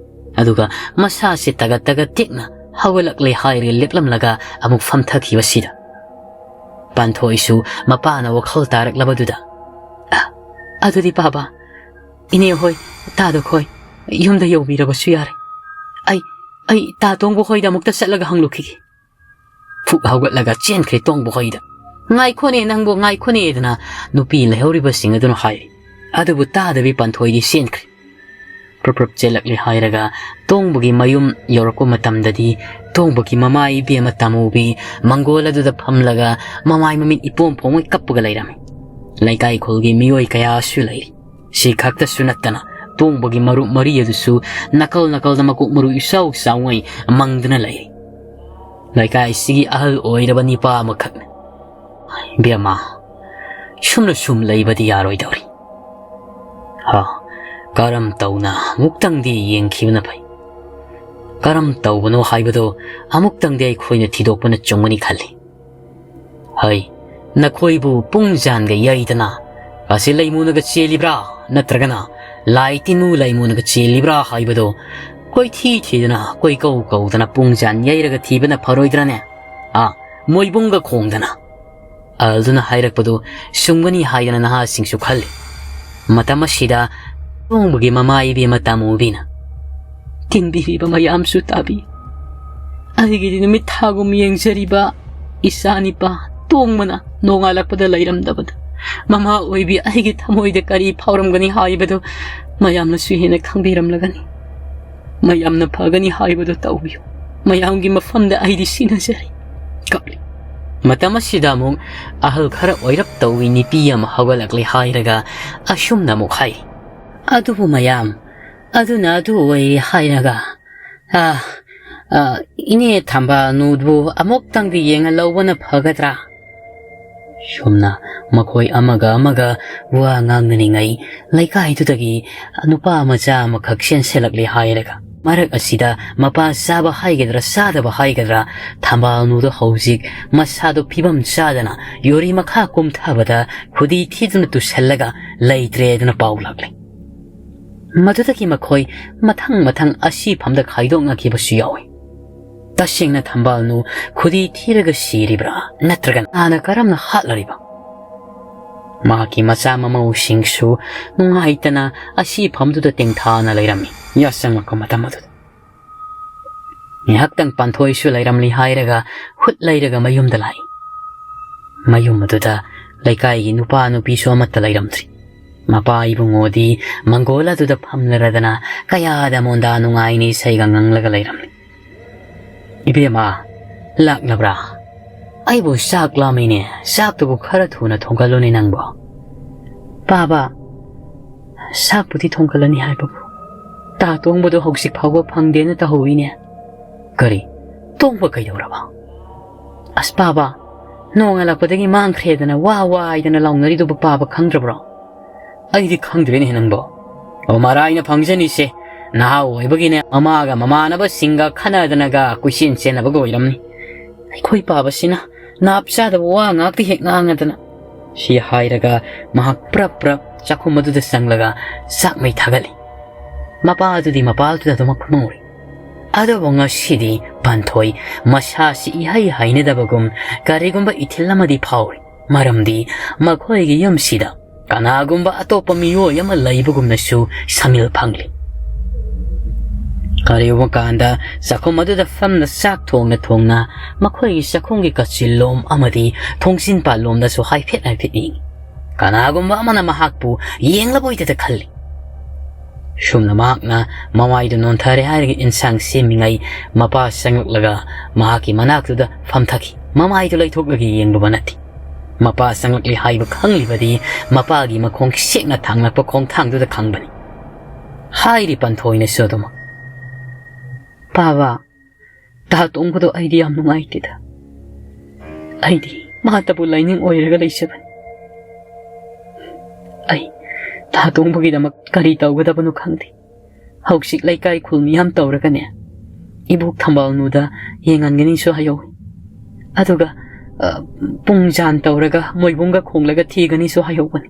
ꯑꯗꯨꯒ ꯃꯁꯥꯁꯦ ꯇꯒꯠ ꯇꯒꯠ ꯇꯦꯛꯅ ꯍꯧꯒꯠꯂꯛꯂꯦ ꯍꯥꯏꯔꯒ ꯂꯦꯞꯂꯝꯂꯒ ꯑꯃꯨꯛ ꯐꯝꯊꯈꯤꯕꯁꯤꯗ ꯄꯥꯟꯊꯣꯏꯁꯨ ꯃꯄꯥꯅ ꯋꯥꯈꯜ ꯇꯥꯔꯛꯂꯕꯗꯨꯗ ꯑꯗꯨꯗꯤ ꯄꯥꯕ ꯏꯅꯦ ꯍꯣꯏ ꯇꯥꯗ ꯈꯣꯏ ꯌꯨꯝꯗ ꯌꯧꯕꯤꯔꯕꯁꯨ ꯌꯥꯔꯦ ꯑꯩ ꯇꯥ ꯇꯣꯡꯕ ꯍꯣꯏꯗ ꯑꯃꯨꯛꯇ ꯆꯠꯂꯒ ꯍꯪꯂꯨꯈꯤꯒꯦ ꯐꯨꯛ ꯍꯧꯒꯠꯂꯒ ꯆꯦꯟꯈ꯭ꯔꯦ ꯇꯣꯡꯕ ꯍꯣꯏꯗ ꯉꯥꯏꯈꯣꯅꯦ ꯅꯪꯕꯨ ꯉꯥꯏꯈꯣꯅꯦꯗꯅ ꯅꯨꯄꯤ ꯂꯩꯍꯧꯔꯤꯕꯁꯤꯡ ꯑꯗꯨꯅ ꯍꯥꯏꯔꯤ ꯑꯗꯨꯕꯨ ꯇꯥꯗꯕꯤ ꯄꯥꯟꯊꯣꯏꯗꯤ ꯆꯦꯟꯈ꯭ꯔꯦ ꯄ꯭ꯔꯞ ꯆꯦꯜꯂꯛꯂꯦ ꯍꯥꯏꯔꯒ ꯇꯣꯡꯕꯒꯤ ꯃꯌꯨꯝ ꯌꯧꯔꯛꯄ ꯃꯇꯝꯗꯗꯤ ꯇꯣꯡꯕꯒꯤ ꯃꯃꯥ ꯏꯕꯦꯝꯃ ꯇꯃꯨꯕꯤ ꯃꯪꯒꯣꯜ ꯑꯗꯨꯗ ꯐꯝꯂꯒ ꯃꯃꯥꯏ ꯃꯃꯤꯠ ꯏꯄꯣꯝ ꯄꯣꯝꯉꯩ ꯀꯞꯄꯒ ꯂꯩꯔꯝꯃꯤ ꯂꯩꯀꯥꯏ ꯈꯨꯜꯒꯤ ꯃꯤꯑꯣꯏ ꯀꯌꯥꯁꯨ ꯂꯩꯔꯤ ꯁꯤ ꯈꯛꯇꯁꯨ ꯅꯠꯇꯅ ꯇꯣꯡꯕꯒꯤ ꯃꯔꯨꯞ ꯃꯔꯤ ꯑꯗꯨꯁꯨ ꯅꯥꯀꯜ ꯅꯥꯀꯜꯗ ꯃꯀꯣꯛ ꯃꯔꯨ ꯏꯆꯥꯎ ꯆꯥꯎꯉꯩ ꯃꯪꯗꯨꯅ ꯂꯩꯔꯤ ꯂꯩꯀꯥꯏꯁꯤꯒꯤ ꯑꯍꯜ ꯑꯣꯏꯔꯕ ꯅꯤꯄꯥ ꯑꯃꯈꯛꯅ ꯕꯦꯝꯃ ꯁꯨꯝꯅ ꯁꯨꯝ ꯂꯩꯕꯗꯤ ꯌꯥꯔꯣꯏꯗꯧꯔꯤ ꯀꯔꯝ ꯇꯧꯅ ꯑꯃꯨꯛꯇꯪꯗꯤ ꯌꯦꯡꯈꯤꯕꯅ ꯐꯩ ꯀꯔꯝ ꯇꯧꯕꯅꯣ ꯍꯥꯏꯕꯗꯣ ꯑꯃꯨꯛꯇꯪꯗꯤ ꯑꯩꯈꯣꯏꯅ ꯊꯤꯗꯣꯛꯄꯅ ꯆꯨꯝꯒꯅꯤ ꯈꯜꯂꯤ ꯍꯩ ꯅꯈꯣꯏꯕꯨ ꯄꯨꯡꯖꯥꯟꯒ ꯌꯩꯗꯅ ꯑꯁꯤ ꯂꯩꯃꯨꯅꯒ ꯆꯦꯜꯂꯤꯕ꯭ꯔꯥ ꯅꯠꯇ꯭ꯔꯒꯅ ꯂꯥꯏ ꯇꯤꯟꯅꯨ ꯂꯩꯃꯨꯅꯒ ꯆꯦꯜꯂꯤꯕ꯭ꯔꯥ ꯍꯥꯏꯕꯗꯣ ꯀꯣꯏꯊꯤ ꯊꯤꯗꯅ ꯀꯣꯏꯀꯧ ꯀꯧꯗꯅ ꯄꯨꯡꯖꯥꯟ ꯌꯩꯔꯒ ꯊꯤꯕꯅ ꯐꯔꯣꯏꯗ꯭ꯔꯥꯅꯦ ꯃꯣꯏꯕꯨꯡꯒ ꯈꯣꯡꯗꯅ ꯑꯗꯨꯅ ꯍꯥꯏꯔꯛꯄꯗꯨ ꯆꯨꯝꯒꯅꯤ ꯍꯥꯏꯗꯅ ꯅꯍꯥꯁꯤꯡꯁꯨ ꯈꯜꯂꯤ ꯃꯇꯝ ꯑꯁꯤꯗ ꯇꯣꯡꯕꯒꯤ ꯃꯃꯥ ꯏꯕꯦꯝꯃ ꯇꯃꯨꯕꯤꯅ ꯇꯤꯟꯕꯤꯔꯤꯕ ꯃꯌꯥꯝꯁꯨ ꯇꯥꯕꯤ ꯑꯩꯒꯤꯗꯤ ꯅꯨꯃꯤꯠ ꯊꯥꯒꯨꯝ ꯌꯦꯡꯖꯔꯤꯕ ꯏꯆꯥ ꯅꯤꯄꯥ ꯇꯣꯡꯕꯅ ꯅꯣꯡꯉꯥꯜꯂꯛꯄꯗ ꯂꯩꯔꯝꯗꯕꯗ ꯃꯃꯥ ꯑꯣꯏꯕꯤ ꯑꯩꯒꯤ ꯊꯃꯣꯏꯗ ꯀꯔꯤ ꯐꯥꯎꯔꯝꯒꯅꯤ ꯍꯥꯏꯕꯗꯨ ꯃꯌꯥꯝꯅꯁꯨ ꯍꯦꯟꯅ ꯈꯪꯕꯤꯔꯝꯂꯒꯅꯤ ꯃꯌꯥꯝꯅ ꯐꯒꯅꯤ ꯍꯥꯏꯕꯗꯨ ꯇꯧꯕꯤꯌꯨ ꯃꯌꯥꯝꯒꯤ ꯃꯐꯝꯗ ꯑꯩꯗꯤ ꯁꯤꯟꯅꯖꯔꯤ ꯀꯞꯂꯤ ꯃꯇꯝ ꯑꯁꯤꯗ ꯑꯃꯨꯛ ꯑꯍꯜ ꯈꯔ ꯑꯣꯏꯔꯞ ꯇꯧꯏ ꯅꯨꯄꯤ ꯑꯃ ꯍꯧꯒꯠꯂꯛꯂꯦ ꯍꯥꯏꯔꯒ ꯑꯁꯨꯝꯅ ꯑꯃꯨꯛ ꯍꯥꯏ ꯑꯗꯨꯕꯨ ꯃꯌꯥꯝ ꯑꯗꯨꯅ ꯑꯗꯨ ꯑꯣꯏ ꯍꯥꯏꯔꯒ ꯏꯅꯦ ꯊꯝꯕꯥꯜꯅꯨꯕꯨ ꯑꯃꯨꯛꯇꯪꯗꯤ ꯌꯦꯡꯉ ꯂꯧꯕꯅ ꯐꯒꯗ꯭ꯔꯥ ꯁꯨꯝꯅ ꯃꯈꯣꯏ ꯑꯃꯒ ꯋꯥ ꯉꯥꯡꯅꯅꯤꯡꯉꯩ ꯂꯩꯀꯥꯏꯗꯨꯗꯒꯤ ꯅꯨꯄꯥ ꯃꯆꯥ ꯑꯃꯈꯛ ꯆꯦꯟꯁꯤꯜꯂꯛꯂꯦ ꯍꯥꯏꯔꯒ ꯃꯔꯛ ꯑꯁꯤꯗ ꯃꯄꯥ ꯆꯥꯕ ꯍꯥꯏꯒꯗ꯭ꯔꯥ ꯆꯥꯗꯕ ꯍꯥꯏꯒꯗ꯭ꯔꯥ ꯊꯝꯕꯥꯜꯅꯨꯗꯣ ꯍꯧꯖꯤꯛ ꯃꯁꯥꯗꯣ ꯐꯤꯕꯝ ꯆꯥꯗꯅ ꯌꯣꯔꯤ ꯃꯈꯥ ꯀꯨꯝꯊꯕꯗ ꯈꯨꯗꯤ ꯊꯤꯗꯨꯅ ꯇꯨꯁꯜꯂꯒ ꯂꯩꯇ꯭ꯔꯦꯗꯅ ꯄꯥꯎ ꯂꯥꯛꯂꯦ ꯃꯗꯨꯗꯒꯤ ꯃꯈꯣꯏ ꯃꯊꯪ ꯑꯁꯤꯐꯝꯗ ꯈꯥꯏꯗꯣꯛꯅꯈꯤꯕꯁꯨ ꯌꯥꯎꯏ ꯇꯁꯦꯡꯅ ꯊꯝꯕꯥꯜꯅꯨ ꯈꯨꯗꯤ ꯊꯤꯔꯒ ꯁꯤꯔꯤꯕ꯭ꯔꯥ ꯅꯠꯇ꯭ꯔꯒ ꯅꯥꯅ ꯀꯔꯝꯅ ꯍꯥꯠꯂꯔꯤꯕ ꯃꯍꯥꯛꯀꯤ ꯃꯆꯥ ꯃꯃꯧꯁꯤꯡꯁꯨ ꯅꯨꯡꯉꯥꯏꯇꯅ ꯑꯁꯤꯐꯝꯗꯨꯗ ꯇꯦꯡꯊꯥꯅ ꯂꯩꯔꯝꯃꯤ ꯌꯥꯆꯪꯉꯛꯄ ꯃꯇꯝ ꯑꯗꯨꯗ ꯉꯥꯏꯍꯥꯛꯇꯪ ꯄꯥꯟꯊꯣꯏꯁꯨ ꯂꯩꯔꯝꯂꯤ ꯍꯥꯏꯔꯒ ꯍꯨꯠ ꯂꯩꯔꯒ ꯃꯌꯨꯝꯗ ꯂꯥꯛꯏ ꯃꯌꯨꯝ ꯑꯗꯨꯗ ꯂꯩꯀꯥꯏꯒꯤ ꯅꯨꯄꯥ ꯅꯨꯄꯤꯁꯨ ꯑꯃꯠꯇ ꯂꯩꯔꯝꯗ꯭ꯔꯤ ꯃꯄꯥ ꯏꯕꯨꯡꯉꯣꯗꯤ ꯃꯪꯒꯣꯜ ꯑꯗꯨꯗ ꯐꯝꯂꯔꯗꯅ ꯀꯌꯥꯗ ꯃꯣꯟꯗꯥ ꯅꯨꯡꯉꯥꯏꯅ ꯏꯁꯩꯒ ꯉꯪꯂꯒ ꯂꯩꯔꯝꯂꯤ ꯏꯕꯦꯝꯃ ꯂꯥꯛꯂꯕ꯭ꯔꯥ ꯑꯩꯕꯨ ꯆꯥꯛ ꯂꯥꯝꯃꯤꯅꯦ ꯆꯥꯛꯇꯨꯕꯨ ꯈꯔ ꯊꯨꯅ ꯊꯣꯡꯒꯠꯂꯨꯅꯦ ꯅꯪꯕꯨ ꯄꯥꯕ ꯆꯥꯛꯄꯨꯗꯤ ꯊꯣꯡꯒꯠꯂꯅꯤ ꯍꯥꯏꯕꯕꯨ ꯇꯥ ꯇꯣꯡꯕꯗꯣ ꯍꯧꯖꯤꯛ ꯐꯥꯎꯕ ꯐꯪꯗꯦꯅ ꯇꯧꯍꯧꯏꯅꯦ ꯀꯔꯤ ꯇꯣꯡꯕ ꯀꯩꯗꯧꯔꯕ ꯑꯁ ꯄꯥꯕ ꯅꯣꯡꯉꯥꯜꯂꯛꯄꯗꯒꯤ ꯃꯥꯡꯈ꯭ꯔꯦꯗꯅ ꯋꯥ ꯋꯥꯏꯗꯅ ꯂꯥꯎꯅꯔꯤꯗꯨꯕꯨ ꯄꯥꯕ ꯈꯪꯗ꯭ꯔꯕ꯭ꯔꯣ ꯑꯩꯗꯤ ꯈꯪꯗ꯭ꯔꯦꯅꯦ ꯅꯪꯕꯣ ꯑꯣ ꯃꯔꯥꯏꯅ ꯐꯪꯖꯅꯤꯁꯦ ꯅꯍꯥ ꯑꯣꯏꯕꯒꯤꯅꯦ ꯃꯃꯥꯒ ꯃꯃꯥꯟꯅꯕꯁꯤꯡꯒ ꯈꯟꯅꯗꯅꯒ ꯀꯨꯏꯆꯦꯟ ꯆꯦꯟꯅꯕꯒ ꯑꯣꯏꯔꯝꯅꯤ ꯑꯩꯈꯣꯏ ꯄꯥꯕꯁꯤꯅ ꯅꯥꯞ ꯆꯥꯗꯕ ꯋꯥ ꯉꯥꯛꯇ ꯍꯦꯛ ꯉꯥꯡꯉꯗꯅ ꯁꯤ ꯍꯥꯏꯔꯒ ꯃꯍꯥꯛ ꯄ꯭ꯔꯞ ꯆꯥꯛꯈꯨꯝ ꯑꯗꯨꯗ ꯆꯪꯂꯒ ꯆꯥꯛ ꯃꯩ ꯊꯥꯒꯠꯂꯤ ꯃꯄꯥ ꯑꯗꯨꯗꯤ ꯃꯄꯥꯜꯗꯨꯗ ꯑꯗꯨꯃꯛ ꯐꯝꯍꯧꯔꯤ ꯑꯗꯨꯕꯨ ꯉꯁꯤꯗꯤ ꯄꯥꯟꯊꯣꯏ ꯃꯁꯥꯁꯤ ꯏꯍꯩ ꯍꯩꯅꯗꯕꯒꯨꯝ ꯀꯔꯤꯒꯨꯝꯕ ꯏꯊꯤꯜ ꯑꯃꯗꯤ ꯐꯥꯎꯔꯤ ꯃꯔꯝꯗꯤ ꯃꯈꯣꯏꯒꯤ ꯌꯨꯝꯁꯤꯗ ꯀꯅꯥꯒꯨꯝꯕ ꯑꯇꯣꯞꯄ ꯃꯤꯑꯣꯏ ꯑꯃ ꯂꯩꯕꯒꯨꯝꯅꯁꯨ ꯁꯃꯤꯜ ꯐꯪꯂꯤ ꯀꯔꯤꯒꯨꯝꯕ ꯀꯥꯟꯗ ꯆꯥꯛꯈꯨꯝ ꯑꯗꯨꯗ ꯐꯝꯅ ꯆꯥꯛ ꯊꯣꯡꯅ ꯃꯈꯣꯏꯒꯤ ꯆꯥꯛꯈꯨꯝꯒꯤ ꯀꯥꯆꯤꯟꯂꯣꯝ ꯑꯃꯗꯤ ꯊꯣꯡꯖꯤꯟꯄꯥꯟꯂꯣꯝꯗꯁꯨ ꯍꯥꯏꯐꯦꯠ ꯌꯦꯡꯉꯤ ꯀꯅꯥꯒꯨꯝꯕ ꯑꯃꯅ ꯃꯍꯥꯛꯄꯨ ꯌꯦꯡꯂꯕꯣꯏꯗꯇ ꯈꯜꯂꯤ ꯁꯨꯝꯅ ꯃꯍꯥꯛꯅ ꯃꯃꯥꯏꯗꯨ ꯅꯣꯟꯊꯔꯦ ꯍꯥꯏꯔꯒ ꯏꯟꯁꯥꯡ ꯁꯦꯝꯃꯤꯉꯩ ꯃꯄꯥ ꯆꯪꯂꯛꯂꯒ ꯃꯍꯥꯛꯀꯤ ꯃꯅꯥꯛꯇꯨꯗ ꯐꯝꯊꯈꯤ ꯃꯃꯥꯏꯗꯨ ꯂꯩꯊꯣꯛꯂꯒ ꯌꯦꯡꯂꯨꯕ ꯅꯠꯇꯦ ꯃꯄꯥ ꯆꯪꯂꯛꯂꯤ ꯍꯥꯏꯕ ꯈꯪꯂꯤꯕꯗꯤ ꯃꯄꯥꯒꯤ ꯃꯈꯣꯡ ꯁꯦꯛꯅ ꯊꯥꯡꯂꯛꯄ ꯈꯣꯡꯊꯥꯡꯗꯨꯗ ꯈꯪꯕꯅꯤ ꯍꯥꯏꯔꯤ ꯄꯟꯊꯣꯏꯅꯁꯨ ꯑꯗꯨꯃꯛ ꯄꯥꯕ ꯇꯥ ꯇꯣꯡꯕꯗꯣ ꯑꯩꯗꯤ ꯌꯥꯝ ꯅꯨꯡꯉꯥꯏꯇꯦꯗ ꯑꯩꯗꯤ ꯃꯥꯇꯕꯨ ꯂꯥꯏꯅꯤꯡ ꯑꯣꯏꯔꯒ ꯂꯩꯖꯕꯅꯤ ꯑꯩ ꯇꯥ ꯇꯣꯡꯕꯒꯤꯗꯃꯛ ꯀꯔꯤ ꯇꯧꯒꯗꯕꯅꯣ ꯈꯪꯗꯦ ꯍꯧꯖꯤꯛ ꯂꯩꯀꯥꯏ ꯈꯨꯜ ꯃꯤꯌꯥꯝ ꯇꯧꯔꯒꯅꯦ ꯏꯕꯣꯛ ꯊꯝꯕꯥꯜꯅꯨꯗ ꯌꯦꯡꯍꯟꯒꯅꯤꯁꯨ ꯍꯥꯏꯍꯧꯏ ꯑꯗꯨꯒ ꯄꯨꯡꯖꯥꯟ ꯇꯧꯔꯒ ꯃꯣꯏꯕꯨꯡꯒ ꯈꯣꯡꯂꯒ ꯊꯤꯒꯅꯤꯁꯨ ꯍꯥꯏꯍꯧꯕꯅꯤ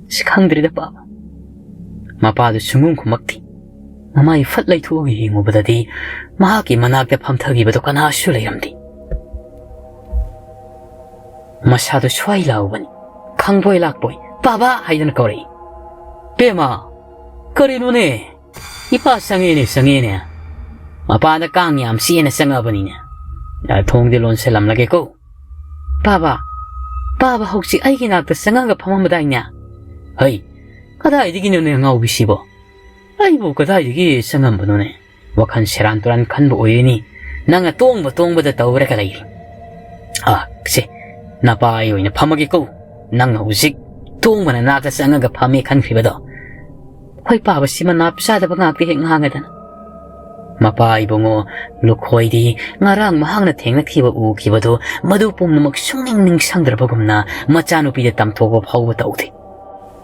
ꯁꯤ ꯈꯪꯗ꯭ꯔꯦꯗ ꯄꯥꯕ ꯃꯄꯥꯗꯨ ꯁꯨꯡꯈꯨꯝ ꯈꯨꯝꯃꯛꯇꯦ ꯃꯃꯥꯏ ꯐꯠ ꯂꯩꯊꯣꯛꯑꯒ ꯌꯦꯡꯉꯨꯕꯗꯗꯤ ꯃꯍꯥꯛꯀꯤ ꯃꯅꯥꯛꯇ ꯐꯝꯊꯈꯤꯕꯗꯣ ꯀꯅꯥꯁꯨ ꯂꯩꯔꯝꯗꯦ ꯃꯁꯥꯗꯨ ꯁ꯭ꯋꯥꯏ ꯂꯥꯎꯕꯅꯤ ꯈꯪꯕꯣꯏ ꯂꯥꯛꯄꯣꯏ ꯄꯥꯕ ꯍꯥꯏꯗꯅ ꯀꯧꯔꯛꯏ ꯄꯦꯃ ꯀꯔꯤꯅꯣꯅꯦ ꯏꯄꯥ ꯆꯪꯉꯦꯅꯦ ꯃꯄꯥꯗ ꯀꯥꯡ ꯌꯥꯝ ꯆꯦꯅ ꯆꯪꯉꯕꯅꯤꯅꯦ ꯊꯣꯡꯗꯤ ꯂꯣꯟꯁꯤꯜꯂꯝꯂꯒꯦꯀꯣ ꯄꯥꯕ ꯍꯧꯖꯤꯛ ꯑꯩꯒꯤ ꯅꯥꯛꯇ ꯆꯪꯉꯒ ꯐꯝꯃꯝꯕꯗꯥꯏꯅꯦ ꯍꯩ ꯀꯗꯥꯏꯗꯒꯤꯅꯣꯅꯦ ꯑꯉꯥꯎꯕꯤꯁꯤꯕꯣ ꯑꯩꯕꯨ ꯀꯗꯥꯏꯗꯒꯤ ꯆꯪꯉꯝꯕꯅꯣꯅꯦ ꯋꯥꯈꯜ ꯁꯦꯔꯥꯟ ꯇꯨꯔꯥꯟ ꯈꯟꯕ ꯑꯣꯏꯔꯤꯅꯤ ꯅꯪꯅ ꯇꯣꯡꯕꯗ ꯇꯧꯔꯒ ꯂꯩꯔꯤ ꯁꯦ ꯅꯄꯥ ꯑꯩ ꯑꯣꯏꯅ ꯐꯝꯃꯒꯦꯀꯣ ꯅꯪꯅ ꯍꯧꯖꯤꯛ ꯇꯣꯡꯕꯅ ꯅꯥꯛꯇ ꯆꯪꯉꯒ ꯐꯝꯃꯦ ꯈꯟꯈ꯭ꯔꯤꯕꯗꯣ ꯑꯩꯈꯣꯏ ꯄꯥꯕꯁꯤꯃ ꯅꯥꯞ ꯆꯥꯗꯕ ꯉꯥꯛꯇ ꯍꯦꯛ ꯉꯥꯡꯉꯗꯅ ꯃꯄꯥ ꯏꯕꯨꯡꯉꯣ ꯂꯨꯈꯣꯏꯗꯤ ꯉꯔꯥꯡ ꯃꯍꯥꯛꯅ ꯊꯦꯡꯅꯈꯤꯕ ꯎꯈꯤꯕꯗꯨ ꯃꯗꯨ ꯄꯨꯝꯅꯃꯛ ꯁꯨꯡꯅꯤꯡ ꯅꯤꯡꯁꯪꯗ꯭ꯔꯕꯒꯨꯝꯅ ꯃꯆꯥꯅꯨꯄꯤꯗ ꯇꯝꯊꯣꯛꯄ ꯐꯥꯎꯕ ꯇꯧꯗꯦ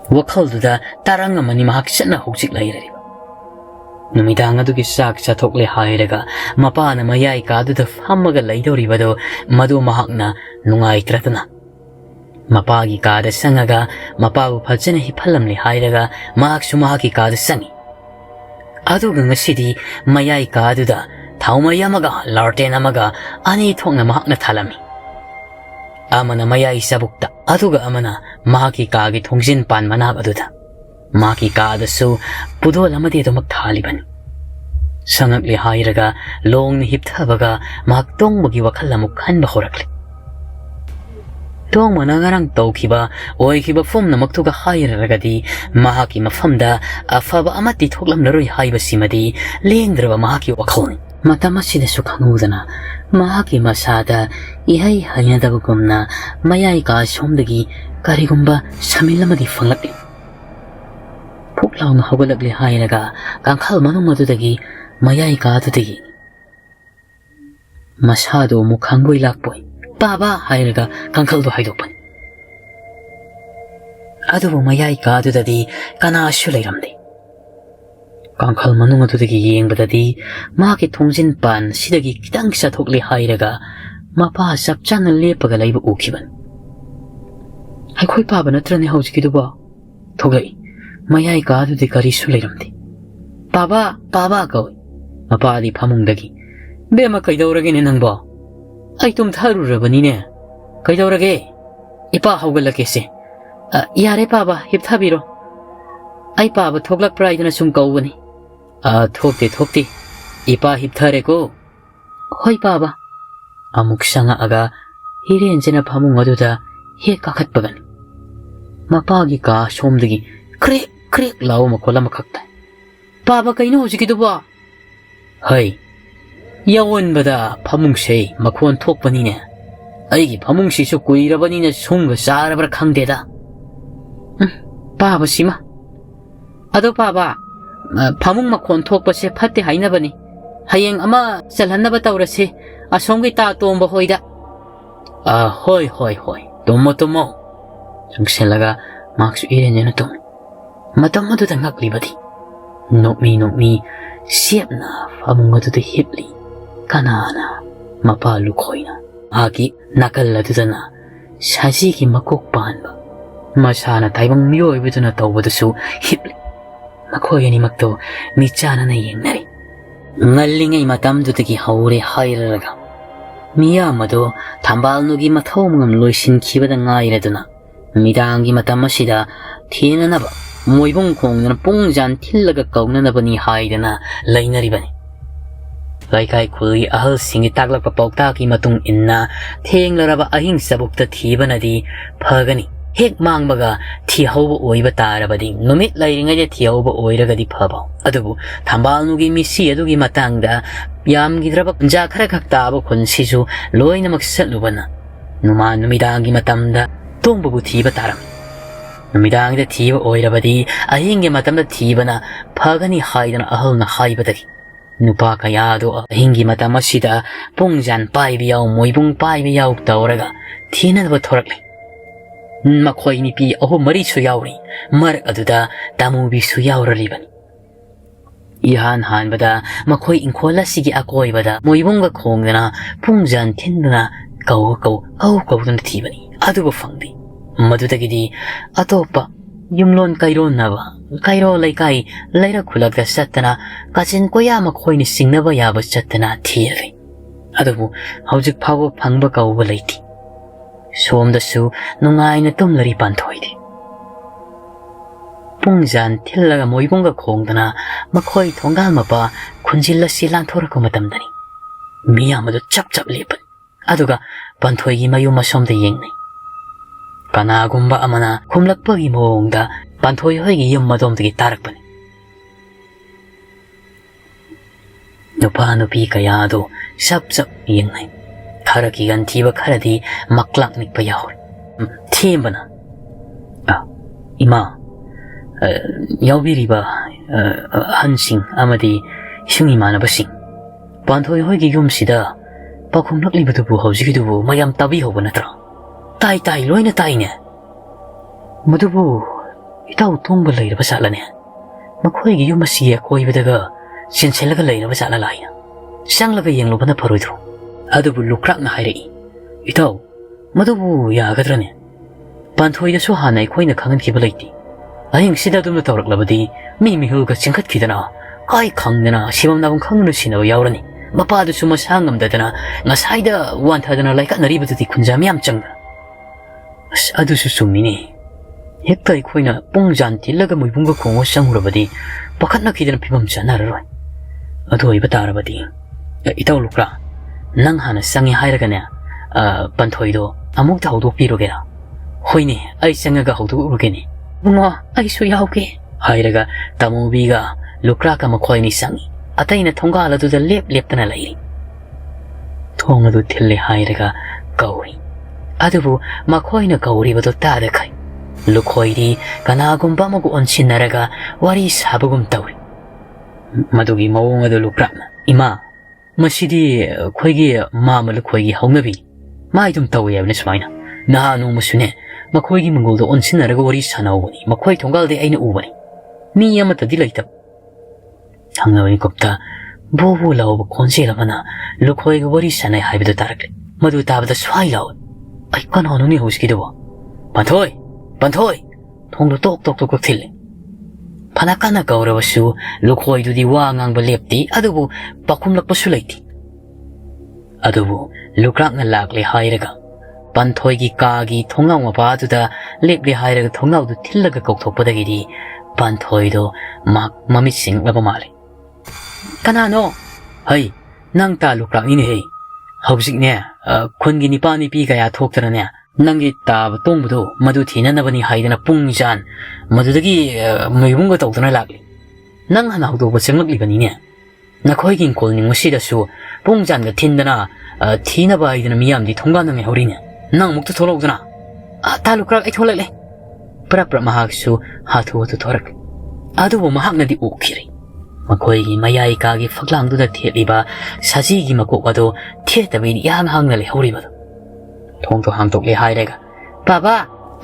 ꯋꯥꯈꯜꯗꯨꯗ ꯇꯔꯪ ꯑꯃꯅꯤ ꯃꯍꯥꯛ ꯆꯠꯅ ꯍꯧꯖꯤꯛ ꯂꯩꯔꯤꯕ ꯅꯨꯃꯤꯗꯥꯡ ꯑꯗꯨꯒꯤ ꯆꯥꯛ ꯆꯥꯊꯣꯛꯂꯦ ꯍꯥꯏꯔꯒ ꯃꯄꯥꯅ ꯃꯌꯥꯏ ꯀꯥꯗꯨꯗ ꯐꯝꯃꯒ ꯂꯩꯗꯧꯔꯤꯕꯗꯣ ꯃꯗꯨ ꯃꯍꯥꯛꯅ ꯅꯨꯡꯉꯥꯏꯇ꯭ꯔꯗꯅ ꯃꯄꯥꯒꯤ ꯀꯥꯗ ꯆꯪꯉꯒ ꯃꯄꯥꯕꯨ ꯐꯖꯅ ꯍꯤꯞꯍꯜꯂꯝꯂꯦ ꯍꯥꯏꯔꯒ ꯃꯍꯥꯛꯁꯨ ꯃꯍꯥꯛꯀꯤ ꯀꯥꯗ ꯆꯪꯉꯤ ꯑꯗꯨꯒ ꯉꯁꯤꯗꯤ ꯃꯌꯥꯏ ꯀꯥꯗꯨꯗ ꯊꯥꯎꯃꯩ ꯑꯃꯒ ꯂꯥꯔꯇꯦꯟ ꯑꯃꯒ ꯑꯅꯤ ꯊꯣꯛꯅ ꯃꯍꯥꯛꯅ ꯊꯥꯜꯂꯝꯃꯤ ꯑꯃꯅ ꯃꯌꯥꯏ ꯆꯕꯨꯛꯇ ꯑꯗꯨꯒ ꯑꯃꯅ ꯃꯍꯥꯛꯀꯤ ꯀꯥꯒꯤ ꯊꯣꯡꯖꯤꯟꯄꯥꯟ ꯃꯅꯥꯛ ꯑꯗꯨꯗ ꯃꯍꯥꯛꯀꯤ ꯀꯥꯗꯁꯨ ꯄꯨꯗꯣꯜ ꯑꯃꯗꯤ ꯑꯗꯨꯃꯛ ꯊꯥꯜꯂꯤꯕꯅꯤ ꯁꯪꯉꯛꯂꯦ ꯍꯥꯏꯔꯒ ꯂꯣꯡꯅ ꯍꯤꯞꯊꯕꯒ ꯃꯍꯥꯛ ꯇꯣꯡꯕꯒꯤ ꯋꯥꯈꯜ ꯑꯃꯨꯛ ꯈꯟꯕ ꯍꯧꯔꯛꯂꯦ ꯇꯣꯡꯕꯅ ꯉꯔꯥꯡ ꯇꯧꯈꯤꯕ ꯑꯣꯏꯈꯤꯕ ꯄꯨꯝꯅꯃꯛꯇꯨꯒ ꯍꯥꯏꯔꯔꯒꯗꯤ ꯃꯍꯥꯛꯀꯤ ꯃꯐꯝꯗ ꯑꯐꯕ ꯑꯃꯠꯇ ꯊꯣꯛꯂꯝꯂꯔꯣꯏ ꯍꯥꯏꯕꯁꯤꯃꯗꯤ ꯂꯦꯡꯗ꯭ꯔꯕ ꯃꯍꯥꯛꯀꯤ ꯋꯥꯈꯜꯅꯤ ꯃꯇꯝ ꯑꯁꯤꯗꯁꯨ ꯈꯪꯍꯧꯗꯅ ꯃꯍꯥꯛꯀꯤ ꯃꯁꯥꯗ ꯏꯍꯩ ꯍꯩꯅꯗꯕꯒꯨꯝꯅ ꯃꯌꯥꯏ ꯀꯥ ꯁꯣꯝꯗꯒꯤ ꯀꯔꯤꯒꯨꯝꯕ ꯁꯃꯤꯜ ꯑꯃꯗꯤ ꯐꯪꯂꯛꯂꯤ ꯐꯨꯛ ꯂꯥꯎꯅ ꯍꯧꯒꯠꯂꯛꯂꯦ ꯍꯥꯏꯔꯒ ꯀꯥꯡꯈꯜ ꯃꯅꯨꯡ ꯑꯗꯨꯗꯒꯤ ꯃꯌꯥꯏ ꯀꯥꯗꯨꯗꯒꯤ ꯃꯁꯥꯗꯨ ꯑꯃꯨꯛ ꯈꯪꯕꯣꯏ ꯂꯥꯛꯄꯣꯏ ꯄꯥꯕ ꯍꯥꯏꯔꯒ ꯀꯥꯡꯈꯜꯗꯨ ꯍꯥꯏꯗꯣꯛꯄꯅꯤ ꯑꯗꯨꯕꯨ ꯃꯌꯥꯏ ꯀꯥꯗꯨꯗꯗꯤ ꯀꯅꯥꯁꯨ ꯂꯩꯔꯝꯗꯦ ꯀꯥꯡꯈꯜ ꯃꯅꯨꯡ ꯑꯗꯨꯗꯒꯤ ꯌꯦꯡꯕꯗꯗꯤ ꯃꯍꯥꯛꯀꯤ ꯊꯣꯡꯖꯤꯟꯄꯥꯟ ꯁꯤꯗꯒꯤ ꯈꯤꯇꯪ ꯆꯠꯊꯣꯛꯂꯦ ꯍꯥꯏꯔꯒ ꯃꯄꯥ ꯆꯞ ꯆꯥꯅ ꯂꯦꯞꯄꯒ ꯂꯩꯕ ꯎꯈꯤꯕꯅꯤ ꯑꯩꯈꯣꯏ ꯄꯥꯕ ꯅꯠꯇ꯭ꯔꯅꯦ ꯍꯧꯖꯤꯛꯀꯤꯗꯨꯕꯣ ꯊꯣꯛꯂꯛꯏ ꯃꯌꯥꯏ ꯀꯥꯗꯨꯗꯤ ꯀꯔꯤꯁꯨ ꯂꯩꯔꯝꯗꯦ ꯄꯥꯕ ꯀꯧꯏ ꯃꯄꯥꯗꯤ ꯐꯃꯨꯡꯗꯒꯤ ꯕꯦꯝꯃ ꯀꯩꯗꯧꯔꯒꯦꯅꯦ ꯅꯪꯕꯣ ꯑꯩ ꯇꯨꯝꯊꯔꯨꯔꯕꯅꯤꯅꯦ ꯀꯩꯗꯧꯔꯒꯦ ꯏꯄꯥ ꯍꯧꯒꯠꯂꯛꯀꯦꯁꯦ ꯌꯥꯔꯦ ꯄꯥꯕ ꯍꯤꯞꯊꯕꯤꯔꯣ ꯑꯩ ꯄꯥꯕ ꯊꯣꯛꯂꯛꯄ꯭ꯔꯥ ꯍꯥꯏꯗꯅ ꯁꯨꯝ ꯀꯧꯕꯅꯤ ꯊꯣꯛꯇꯦ ꯏꯄꯥ ꯍꯤꯞꯊꯔꯦꯀꯣ Hoi Paba. Amuk sangaaga hirenjena phamung aduda he kakhatpagan. Mapagi ka somdagi krek krek law makola makhakta. Paba kaino hojiki-duba? Hai. Yawanbada phamungse makhon thokpanine. Aigi phamungsisu kuirabanina sungga sarabra khangdeda. Paba sima. Ado Paba, phamung makhon thokpase phatte hainabani. Hayeng ama salhannaba tawrase asonggi ta tomba hoida. Hoi. Tomo. Sungselaga maksu irenjena tom. Matam aduda ngaklibadi. Nokmi siapna phamung aduda hipli. Kanana mapalu khoina. Agi nakal adudana sasigi makok panba. Masana taibang miyoibuduna tawbadasu hipli. Makoy animakto michana na yengnari. Ngalingay matamdudagi haure hairaraga. Miyamado tambalnugi mathomngam loisin kibada ngairaduna. Midangi matamasida thinanaba moibong kongna pungjan tillaga kaunanabani haidana lainaribani. Laikai kuli ahal singi taglakpa pautaki matung inna thenglaraba ahing sabukta thibanadi phagani. Hek mangbaga thihauba oiba tarabadi numit lairingai thihauba oiragadi phaba. Adubu thambalnugi misi adugi matangda yamgidraba ja khara khaktaba khonsisu loinamak satlubana. Numa numidangi matamda tongbabu thiba taram. Numidangda thiba oirabadi ahingi matamda thibana phagani haidana ahalna haibadagi. Nupa kayado ahingi matamasida pungjan paibiyaw moibung paibiyaw tawraga thinadaba thorakle. Makoy nipi aho mari su yauri mar aduda tamubi su yauraribani. Ihan hanbada makoy inkhola sigi akoy bada moibunga khongdana pungjan tindana kau dana thibani. Aduba fangdi. Madudagidi atopa yumlon kairon naba kairo laikai laira khulagda satana kachin koya makoy ni singnaba yaba chatana thiri. Adubu haujik phawo phangba kauba laiti. Somdasu nungaina tumlari panthoidi. Pungjan tillaga moibunga khongdana makhoi thongal mapa khunjilla silan thorako matamdani. Miyamadu chap lepan. Aduga panthoigi mayu masomda yengnai. Kanagumba amana khumlakpagi moongda panthoi hoigi yum madomdagi tarakpani. Nupa nupi kayado sap yengnai. Kharaki gan thiba kharadi maklak nikpa yaur. Thimbana. Ima. Yaubiriba hansing amadi sungimanabasing. Panthoi hoigi yumsida pakhumlaklibatubu haujigidubu mayam tabi hoba natra. Tai loina taine. Madubu itau tongba lairaba salane. Makhoigi yumasi akoibadaga sinselaka lairaba sala laina. Sanglaga yenglobana pharoidro. Adubu lukrakna hairei. Itau, madubu yagadrane. Panthoidasu hana ikhoina khangankiba laiti. Ahing sida dumna tawraklabadi mihulga chingkhatkidana kai khangdana sibamnabung khangnu sinaba yaurani. Mapadusu masangamdadana ngasaida wanthadana laikatnaribadudi khunjam yam changda. Adusu sumini. Hekta ikhoina pungjan tillaga moibunga khongo sanghurabadi pakhatna khidana phibam chanararoi. Adu oiba tarabadi itau lukra nang hana sangi hairagane panthoido amukta hawdokpirogera. Hoine ai sangaga hawdokurugeni. Bunga ai su yauge hairaga tamubiga lukraka makhoini sangi ataina thongala aduda leptana lairi. Thongadu thille hairaga kauri. Adubu makhoina kauribado tada kai. Lukhoidi kanagumba magu onsinaraga wari sabagum tauri. Madugi mawongadu lukrakna. Ima masidi khoigi mamala khoigi haunabi maidum tawi yabne smaina. Nahanu musune makhoigi mangoldo onsinaraga wari sanawani. Makhoi thongalde aina ubani. Mi amata dilaita. Hangnawani kopta bobo laoba konselamana lukhoiga wari sanai haibado tarakle. Madu tabada swai lao. Ay kanano ni hauskidawa. Panthoi! Thongdo tok thille. Panakana kaurawasu lukhoidudi wa ngangba lepti adubu pakhumlakpasu laiti. Adubu lukrakna lakle hairaga panthoigi kagi thongaw mapaduda leple hairaga thongawdu thillaga kaukthokpadagidi panthoido mamitsing laba male. Kanano? Hai, nang ta lukrak ni hei hausik ne khungi nipa ni pi kaya thoktara ne nangi ta tong bu do madu thina na bani haidana pungjan madu dagi meibung ga tawdana lakli nang hana hawdo ba chenglik bani ne nakhoi king kol ning masi da su pungjan ga thindana thina ba haidana miyam di thongga nang hori ne nang mukta tholokdana ta lukrak ai tholak le pra mahak su hathu tu thorak adu bo mahak na di ukhiri makhoi gi mayai ka gi faklang du da theliba saji gi makok ado thetabi yam hang na le hori ba thong to hang tok le hai rega baba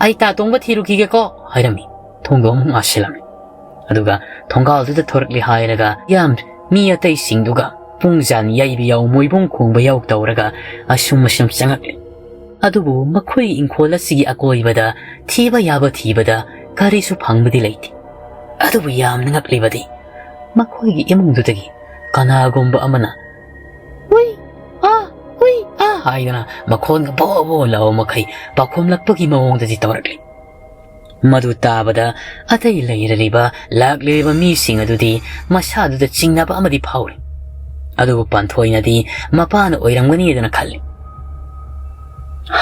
ai ta tong ba thiru ki ge ko hairami thong do mu asilam aduga thonggal du da thorak le hai rega yam mi atai sing du ga pungjan yai bi yaw moibong khong ba yaw tawraga asum masam changak le adubu makhoi ingkhola sigi akoi bada thiba yaba thibada kari su phangbadi leiti adubu yam nangak lebadi makhoi gi emung du tagi kana gomba amana hui haidana makhon ga bo law makhai pakhom lakpagi mawong da ji tawrakli madu tabada atai leiraliba lakleba mi sing adudi masa du da chingna ba amadi phawri adubu panthoina di mapana oirangani dana khalli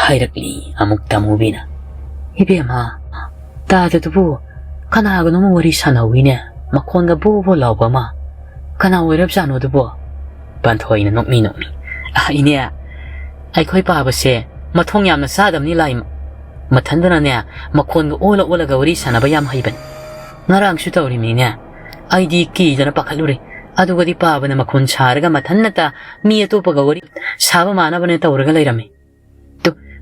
hairакli amuk tamubina ibema tadatubu kana gano mo wari sanawine makhon ga bo lawba ma kana werab jano dubo panthoina nokmi ine ai khoi pa ba se mathong yamna sadam ni lai mathandana ne makhon ga ola ga wari sanaba yam haiban ngarang su tawri mi ne ai di ki jana pakhalure aduga di pa bana makhon charaga mathannata mi atopa ga wari saba mana bane tawraga lairami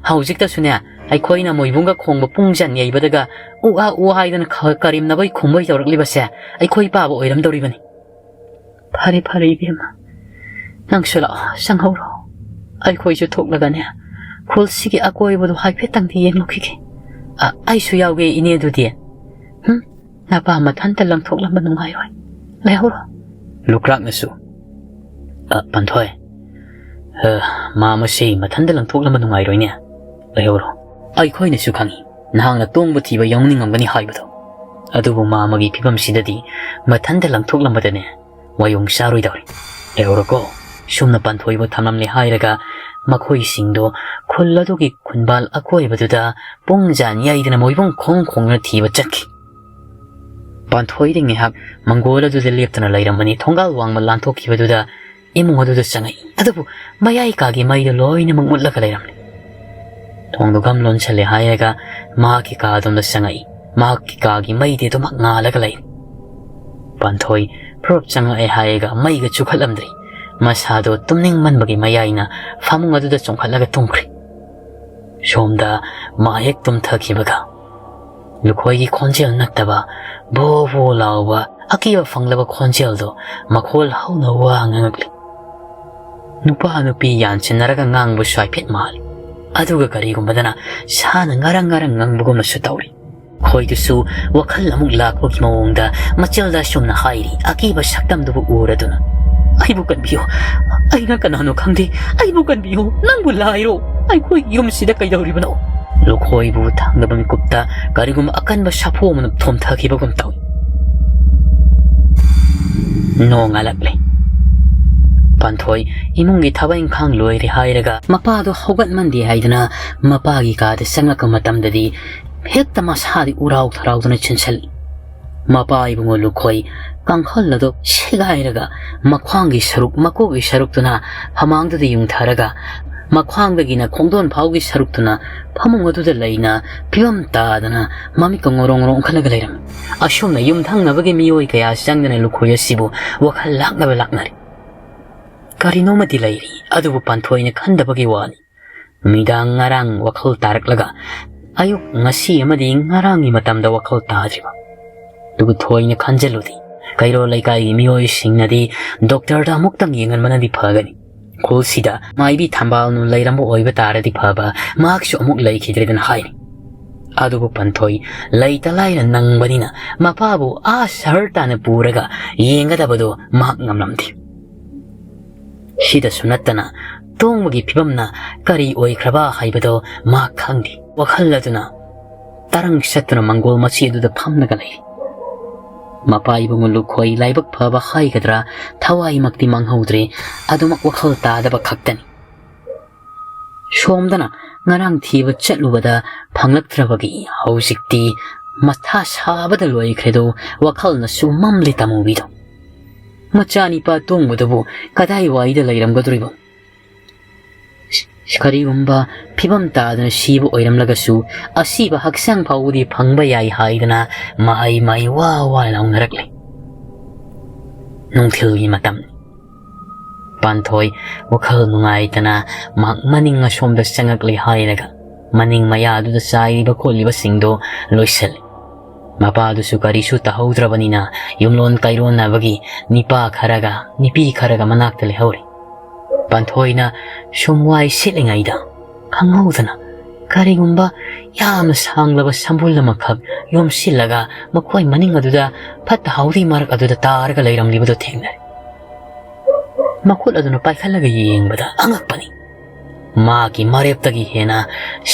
haujik ta sune ai khoina moibunga khongba pungjan yai badaga u haidana karim na bai khumbai tawrakli base ai khoi pa ba oiram dori bani phare ibema nangsula sanghoro ai khoi ju thoklaga ne khol sigi akoi bodu hai phetang thi yeng lokhike ai su yauge ine du die na pa ma than ta lang thoklam ba nungai roi le horo lukrak na su panthoi ma ma sei ma than ta lang thoklam ba nungai roi ne Ayoro, ai khoi na su khangi nahang na tongba thiba yongning amgani haibado adubu ma magi phibam sidadi mathanda langthok lambadane wayong saroi dawri ayoro ko sumna panthoi bo thamlam le hairaga makhoi singdo khulladu gi khunbal akoi baduda pongjan yaidana moibong khong na thiba chakki panthoi ring hak mangola du de leptana lairamani thongal wangma lanthok khibaduda imung adu da sangai adubu mayai ka gi mai do loina mangmutla ka lairamni thongdo gam lon chale hayaga ma ki ka dom da sangai ma ki ka gi mai de to mak nga la ka lai panthoi prop changa e hayaga mai ga chukhalamdri masado tumning man bagi mayai na famung adu da chongkhala ga tungkri somda ma hek tum thaki baga lukhoi gi khonjel nattaba bo lawa akiba fanglaba khonjel do makhol hauna wa ngangakli nupa nupi yan chinaraga ngang bu swai phet mal aduga kari gumbadana sana ngarang ngang bugum na sutawri khoi du su wakhal amuk lak bu ki mawongda machelda somna hairi akiba saktam du uraduna ai bu kan biyo ai na kanano khangde ai bu kan biyo nang bu lairo ai khoi yum sida kai dawri bano lokhoi bu thangda bami kupta kari gum akan ba sapho mun thom thaki bagum taw no ngalakle panthoi imungi thabain khang loi ri hairaga mapa do hogat mandi haidana mapa gi ka de sangak matam dadi hekta masari urau tharau dana chinchal mapa ibungo lukhoi kangkhal lado shigairaga makhwang gi saruk mako gi saruk tuna hamang da yung tharaga makhwang da gina khongdon phau gi saruk tuna phamung adu da leina piam ta dana mami kangorong rong khalaga leiram ashum na yum thang na bagi miyoi kaya sangdana lukhoi asibu wakhal laknari karino mati lairi adubu panthoi ne khanda bagi wani midang ngarang wakhal tarak laga ayuk ngasi amadi ngarang ni matam da wakhal tajriba dubu thoi ne khanjaludi kairo laikai miyoi singnadi doctor da muktang yengan manadi phagani khol sida maibi thambal nu lairambo oiba taradi phaba maksu amuk lai khidredan haini adubu panthoi laita laina nangbadina mapabu a sarta na puraga yenga da bado mak ngamlamdi sida sunattana tongmagi phibamna kari oikraba haibado ma khangdi wakhalladuna tarang satna mangol machi du da phamnaga lai Mapai bungun lukhoi laibak phaba khai kadra thawai makti manghodre adumak wakhal ta da bakhaktani shomdana ngarang thiba chatluwada phanglaktrabagi hausikti matha sabada loi khredo wakhal na su mamli tamubido machani pa tongbudabu kadai waida leiramgadribo Karigumba pibam tadana sibu oiramlagasu asiba haksang paudi phangba yai haidana mai wa laungarakle nungthilgi matam panthoi wakhal nungaitana maning asomda sangakli hainaga maning maya du da sai ba kholiba singdo loisel mapa du sukari su tahaudrabanina yumlon kairon nabagi nipi kharaga manaktale hauri Pantoina shumwai silingaida kangaudana karigumba yam sanglaba sambulna makhak yom silaga makhoi maning aduda phatta haudi marak aduda targa leiram libado thengna makhul aduna paikhalaga yengbada angakpani ma ki mareptagi hena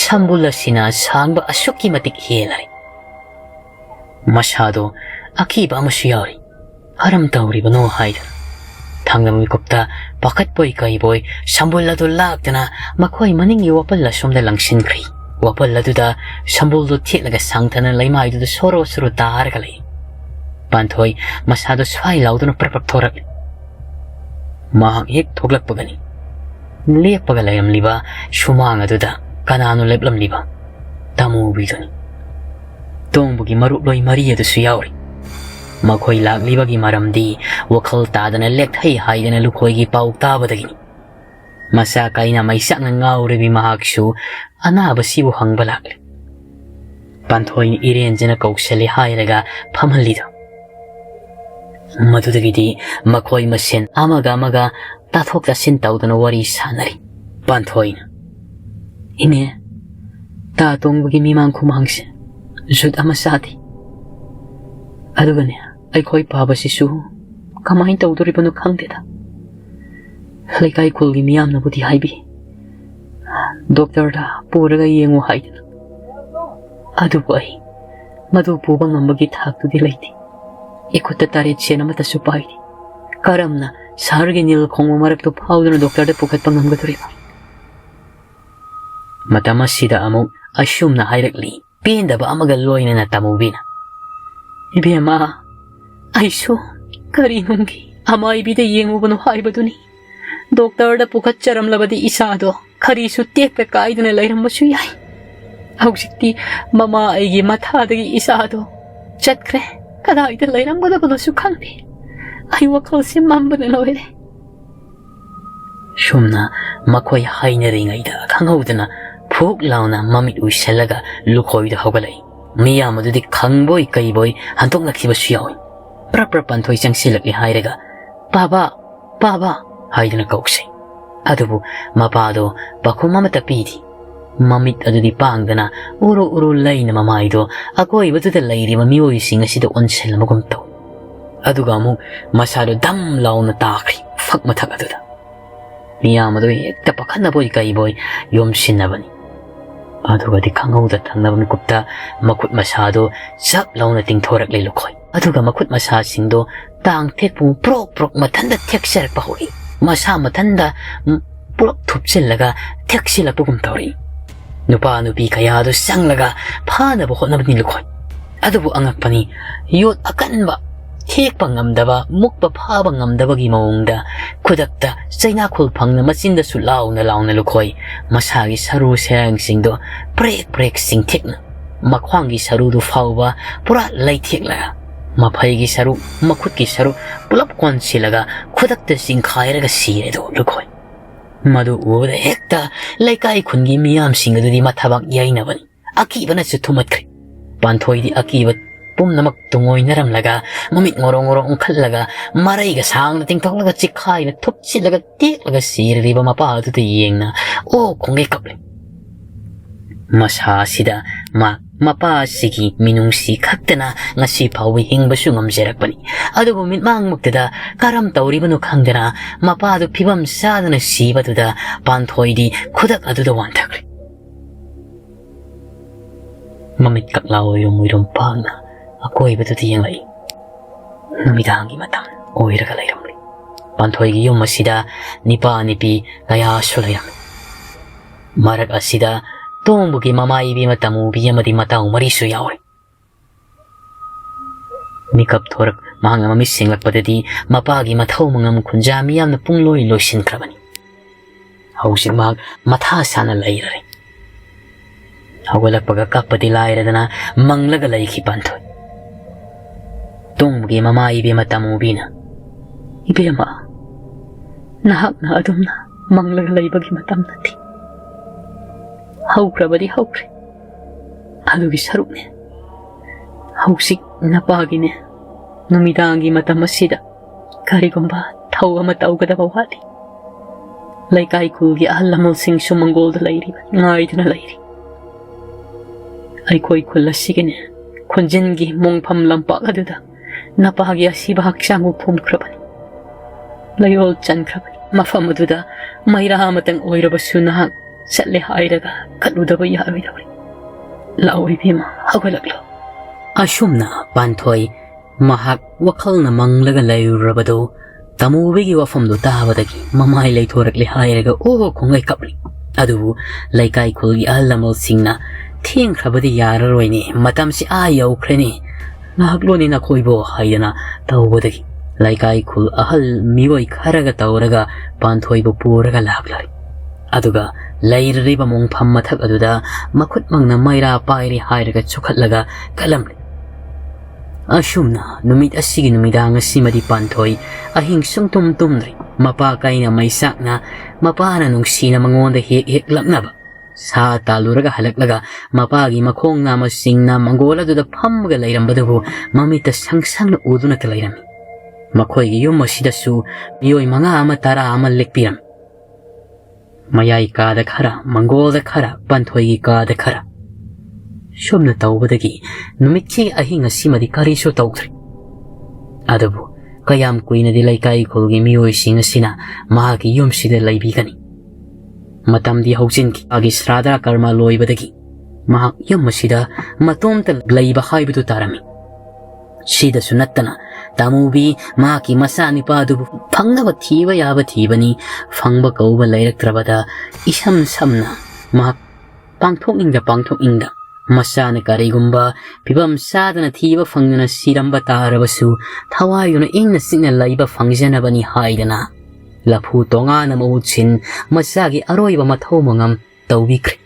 sambulla sina sangba asukki matik helari mashado akiba amashiyari haram tawri bano haida Thangnam Gupta, Pakat Boy Kai Boy, Sambul Ladu Lagdana, Makoi Maningi Wapal Lasum the Langshin Kri. Wapal Laduda, Sambul do Tilaga Sangtana Laimai to the Soro Suru Dargali. Pantoi, Masado Swai Laudon of Preparator. Mahang Hik Toglak Pagani. Lepaгаlayam Liba, Shumanga Duda, Kanano Leblam Liba. Tamu Bidoni. Tombugi Maruloi Maria de Suyauri. Makhoi laglibagi maramdi wakhal tadana lekthai haidana lukhoigi pau tabadagini masa kaina maisa ngawrebi mahaksu anaba sibu hangbalakle panthoi irenjena kaushali hairaga phamhalida madudagidi makhoi masen amaga tathok tasin tawdana wari sanari panthoi ine ta tongbugi mimang khumangse jud amasati adugane Aikoi paba sisu kamain tawdoribano khangdeda Laikai kulgi miyamna budi haibi Doctor da puraga yengu haidana Adubu ai madu puba ngambagi thakudi laiti Ikutta tarit sena mata supaidi Karamna sarge nil khongmo marakto paudana doctor da pukatpa ngamgadoriba Matama sida amuk asumna hairakli Pindaba amaga loina na tamubina Ibiyama Aiso, karinungi, amai bida yengubano haibaduni. Doctor da pukat charam labadi isado, karisu tekpe kaidana lairambasu yai. Hausikti mama aigi mathadagi isado. Chatkre, kadaida lairambada balasu khangdi. Ai wakal se mambana loire. Shumna makhoi hainaringaida khanghaudana phuk launa mamit uisalaga lukhoida hogalai. Miya madudi khangboi kaiboi hantok naksibasu yawi. Panthoi chang silak hairaga Baba haidana kaukse adubu mapado bakuma matapidi mamit adudi pangdana uro laina mamaido akoi baduda lairi mamioi singa sida onsel magum taw aduga mu masado dam launa takri fak mathak aduda miyamado ekta pakhanna boy kai boy yom sinnabani aduga di khangauda thangnabam kupta makut masado chap launa tingthorak le lukhoi aduga makut masa singdo tang thekpu prok mathanda thekser pahuri masa mathanda prok thupsilaga theksila pugum tori nupa nupi kaya do sanglaga phana bo honabni lukhoi adubu angakpani yot akanba thekpa ngamdaba mukpa phaba ngamdabagi maungda khudakta chaina khul phangna machinda su launa lukhoi masagi saru serang singdo prek singthekna makhwangi saru du fawba pura laithekla Mapaigi saru, makutki saru, pulap konsilaga, khudakta singkhairaga siredo lukhoi. Madu uda hekta laikai khungi miyam singadudi mathabak yainabani. Akibana su thumatkri. Panthoi di akiba pumnamak tungoi naramlaga, mamit ngoro ungkhallaga, maraiga sangna tingthoklaga chikhaina thupsilaga teklaga sirriba mapaduda yengna, o khunge kaple. Masa sida mapa sigi minungsi khaktana ngasi phawi hingbasu ngamjerakpani adubu mitmang muktada karam tawribanu khangdana mapa du phibam sadana sibaduda panthoidi khudak aduda wanthakri mamit kaklaw yo muirom pangna akoi betu tiang lai Numidangi matam oiraga layramli. Panthoigi yum asida nipa nipi kayasu layramli. Marak asida tongbugi mama ibi matamu biyamadi matau marisu yauri. Mikap thorak mahanga mami singlakpadadi mapagi mathau mangam khunja miyamna pungloi loisinkrabani. Hausik mahak matha sana lairare. Hawalakpaga kapadi lairadana manglaga laiki Panthoi. Tongbugi mama ibi matamu bina. Ibema, nahak na adumna manglaga laibagi matam nati. Haukrabadi haukre. Adugi sarukne. Hausik napagine. Numidangi matam asida. Karigomba thawa mataugadaba wali. Laikai kulgi alamul sing sumangolda lairi. Ngaidna lairi. Aikoi kullasigine. Kunjingi mongpam lampak aduda. Napagi asiba haksangu pumkrabani. Layol chankrabani. Mafam aduda mairahamatang oirabasu nahak satle hairaga kaludaba yaruidawri. Lauri bima hawalaklo. Asumna Panthoi mahak wakal na manglaga layurabado tamubigi wafamdo tahabadagi mamay laythorakli hairaga oho kungai kapli. Adubu laikai kulgi alamal singna thiengkrabadi yararoini matamsi ayaukhreni nahakloni na koibo haidana tawbadagi laikai kul ahal miwai kharaga tawraga Panthoibu puraga laklari. Aduga lairriba mongpham mathak aduda makhut mangna maira pairi hairaga chukhatlaga kalamli. Asumna numit asigi numidang asimadi Panthoi ahing sungtum tumdri mapa kaina maisakna mapana nungsina mangonda hek laknaba. Sa taluraga halaklaga mapagi makhong nama singna mangola duda phamga lairambadabu mamita sangsangna uduna talairami. Makhoigi yum asidasu miyoi manga ama tara ama lekpiram. Mayai kada khara mangola khara Panthoigi kada khara. Shobna tawbadagi numitchi ahing asimadi kariso tawdri. Adabu kayam kuinadi laikai kulgi miyoi sing asina mahagi yum sida laibigani. Matamdi haujinki agi srada karma loibadagi mahak yum asida matomta laiba haibidu tarami. Sida sunattana tamubi maki masani padubu phangaba thiba yaba thibani phangba kauba lairaktrabada isam samna mahak pangthok ingda masana karigumba pibam sadana thiba phangna siramba tarabasu thawayuna ingna singna laiba phangjana bani haidana laphu tonga na mauchin masagi aroiba mathau mangam tawbikri.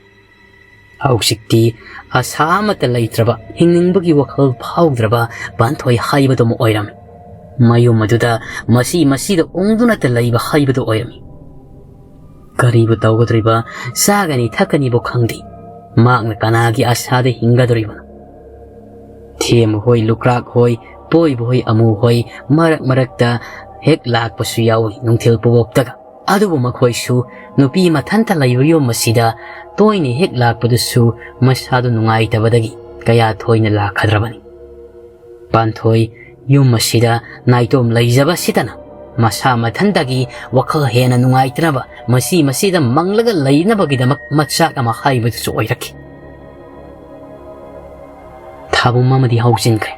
Hausikti asamata laitraba hingingbagi wakal phawdraba Panthoi haibadom oirami. Mayu maduda masida ongdunata laiba haibado oirami. Karibu tawgadriba sagani thakani bo khangdi. Magna kanagi asade hingadribana. Thiem hoi lukrak hoi poi hoi amu hoi marakta hek lakpasu yawi nungthil puboptaga. Adubu makhoisu nupi mathanta layuriyo masida toini hek lakpadusu masadu nungaitabadagi kaya thoina lakhadrabani. Panthoi yum masida naitom laijaba sitana masa mathantagi wakal hena nungaitraba masida manglaga lainabagidamak matsak ama haibadusu oiraki. Thabu mamadi haujinkre.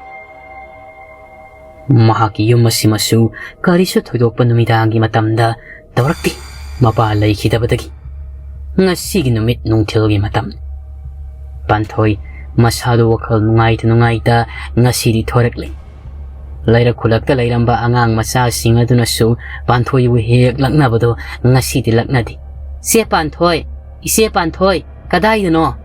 Mahaki yum masimasu karisu thoidokpa numidangi matamda tawrakti mapa laikhidabadagi. Ngasigi numit nungthilgi matam. Panthoi masadu wakal nungaita ngasidi thorakli. Laira khulakta lairamba angang masa singa dunasu Panthoi wu hek laknabado ngasidi laknadi. Se Panthoi, ise Panthoi, kadaiduno?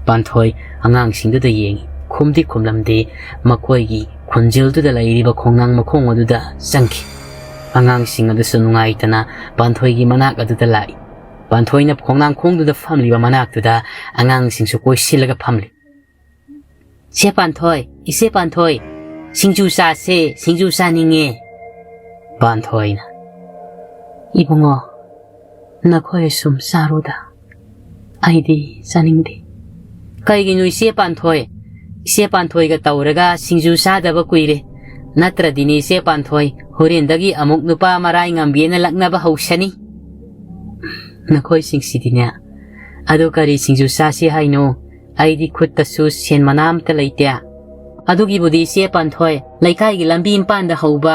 Panthoi angang singduda yengi khumdi khumlamdi makoigi khunjilduda lairiba khongnang makhong aduda sangki. Angang singa dusu nungaitana Panthoigi manak aduda lai. Panthoina khongnang khongduda famliba manak duda angang singsu koi silaga famli. Se Panthoi, ise Panthoi, singju sa ninge. Panthoina. Ibungo, nakoy sum saruda. Aidi saningdi. Kaiginu ise Panthoi ga tawraga singju sadaba kuire. Natradini ise Panthoi horendagi amuk nupa marai ngambiena laknaba hausani. Nakoy singsidina. Ado kari singju sasi haino. Aidi kutta su sen manam talaitea. ꯑꯗꯨꯒꯤꯕꯨꯗꯤ ꯏꯆꯦ ꯄꯥꯟꯊꯣꯏ ꯂꯩꯀꯥꯏꯒꯤ ꯂꯝꯕꯤ ꯃꯄꯥꯟꯗ ꯍꯧꯕ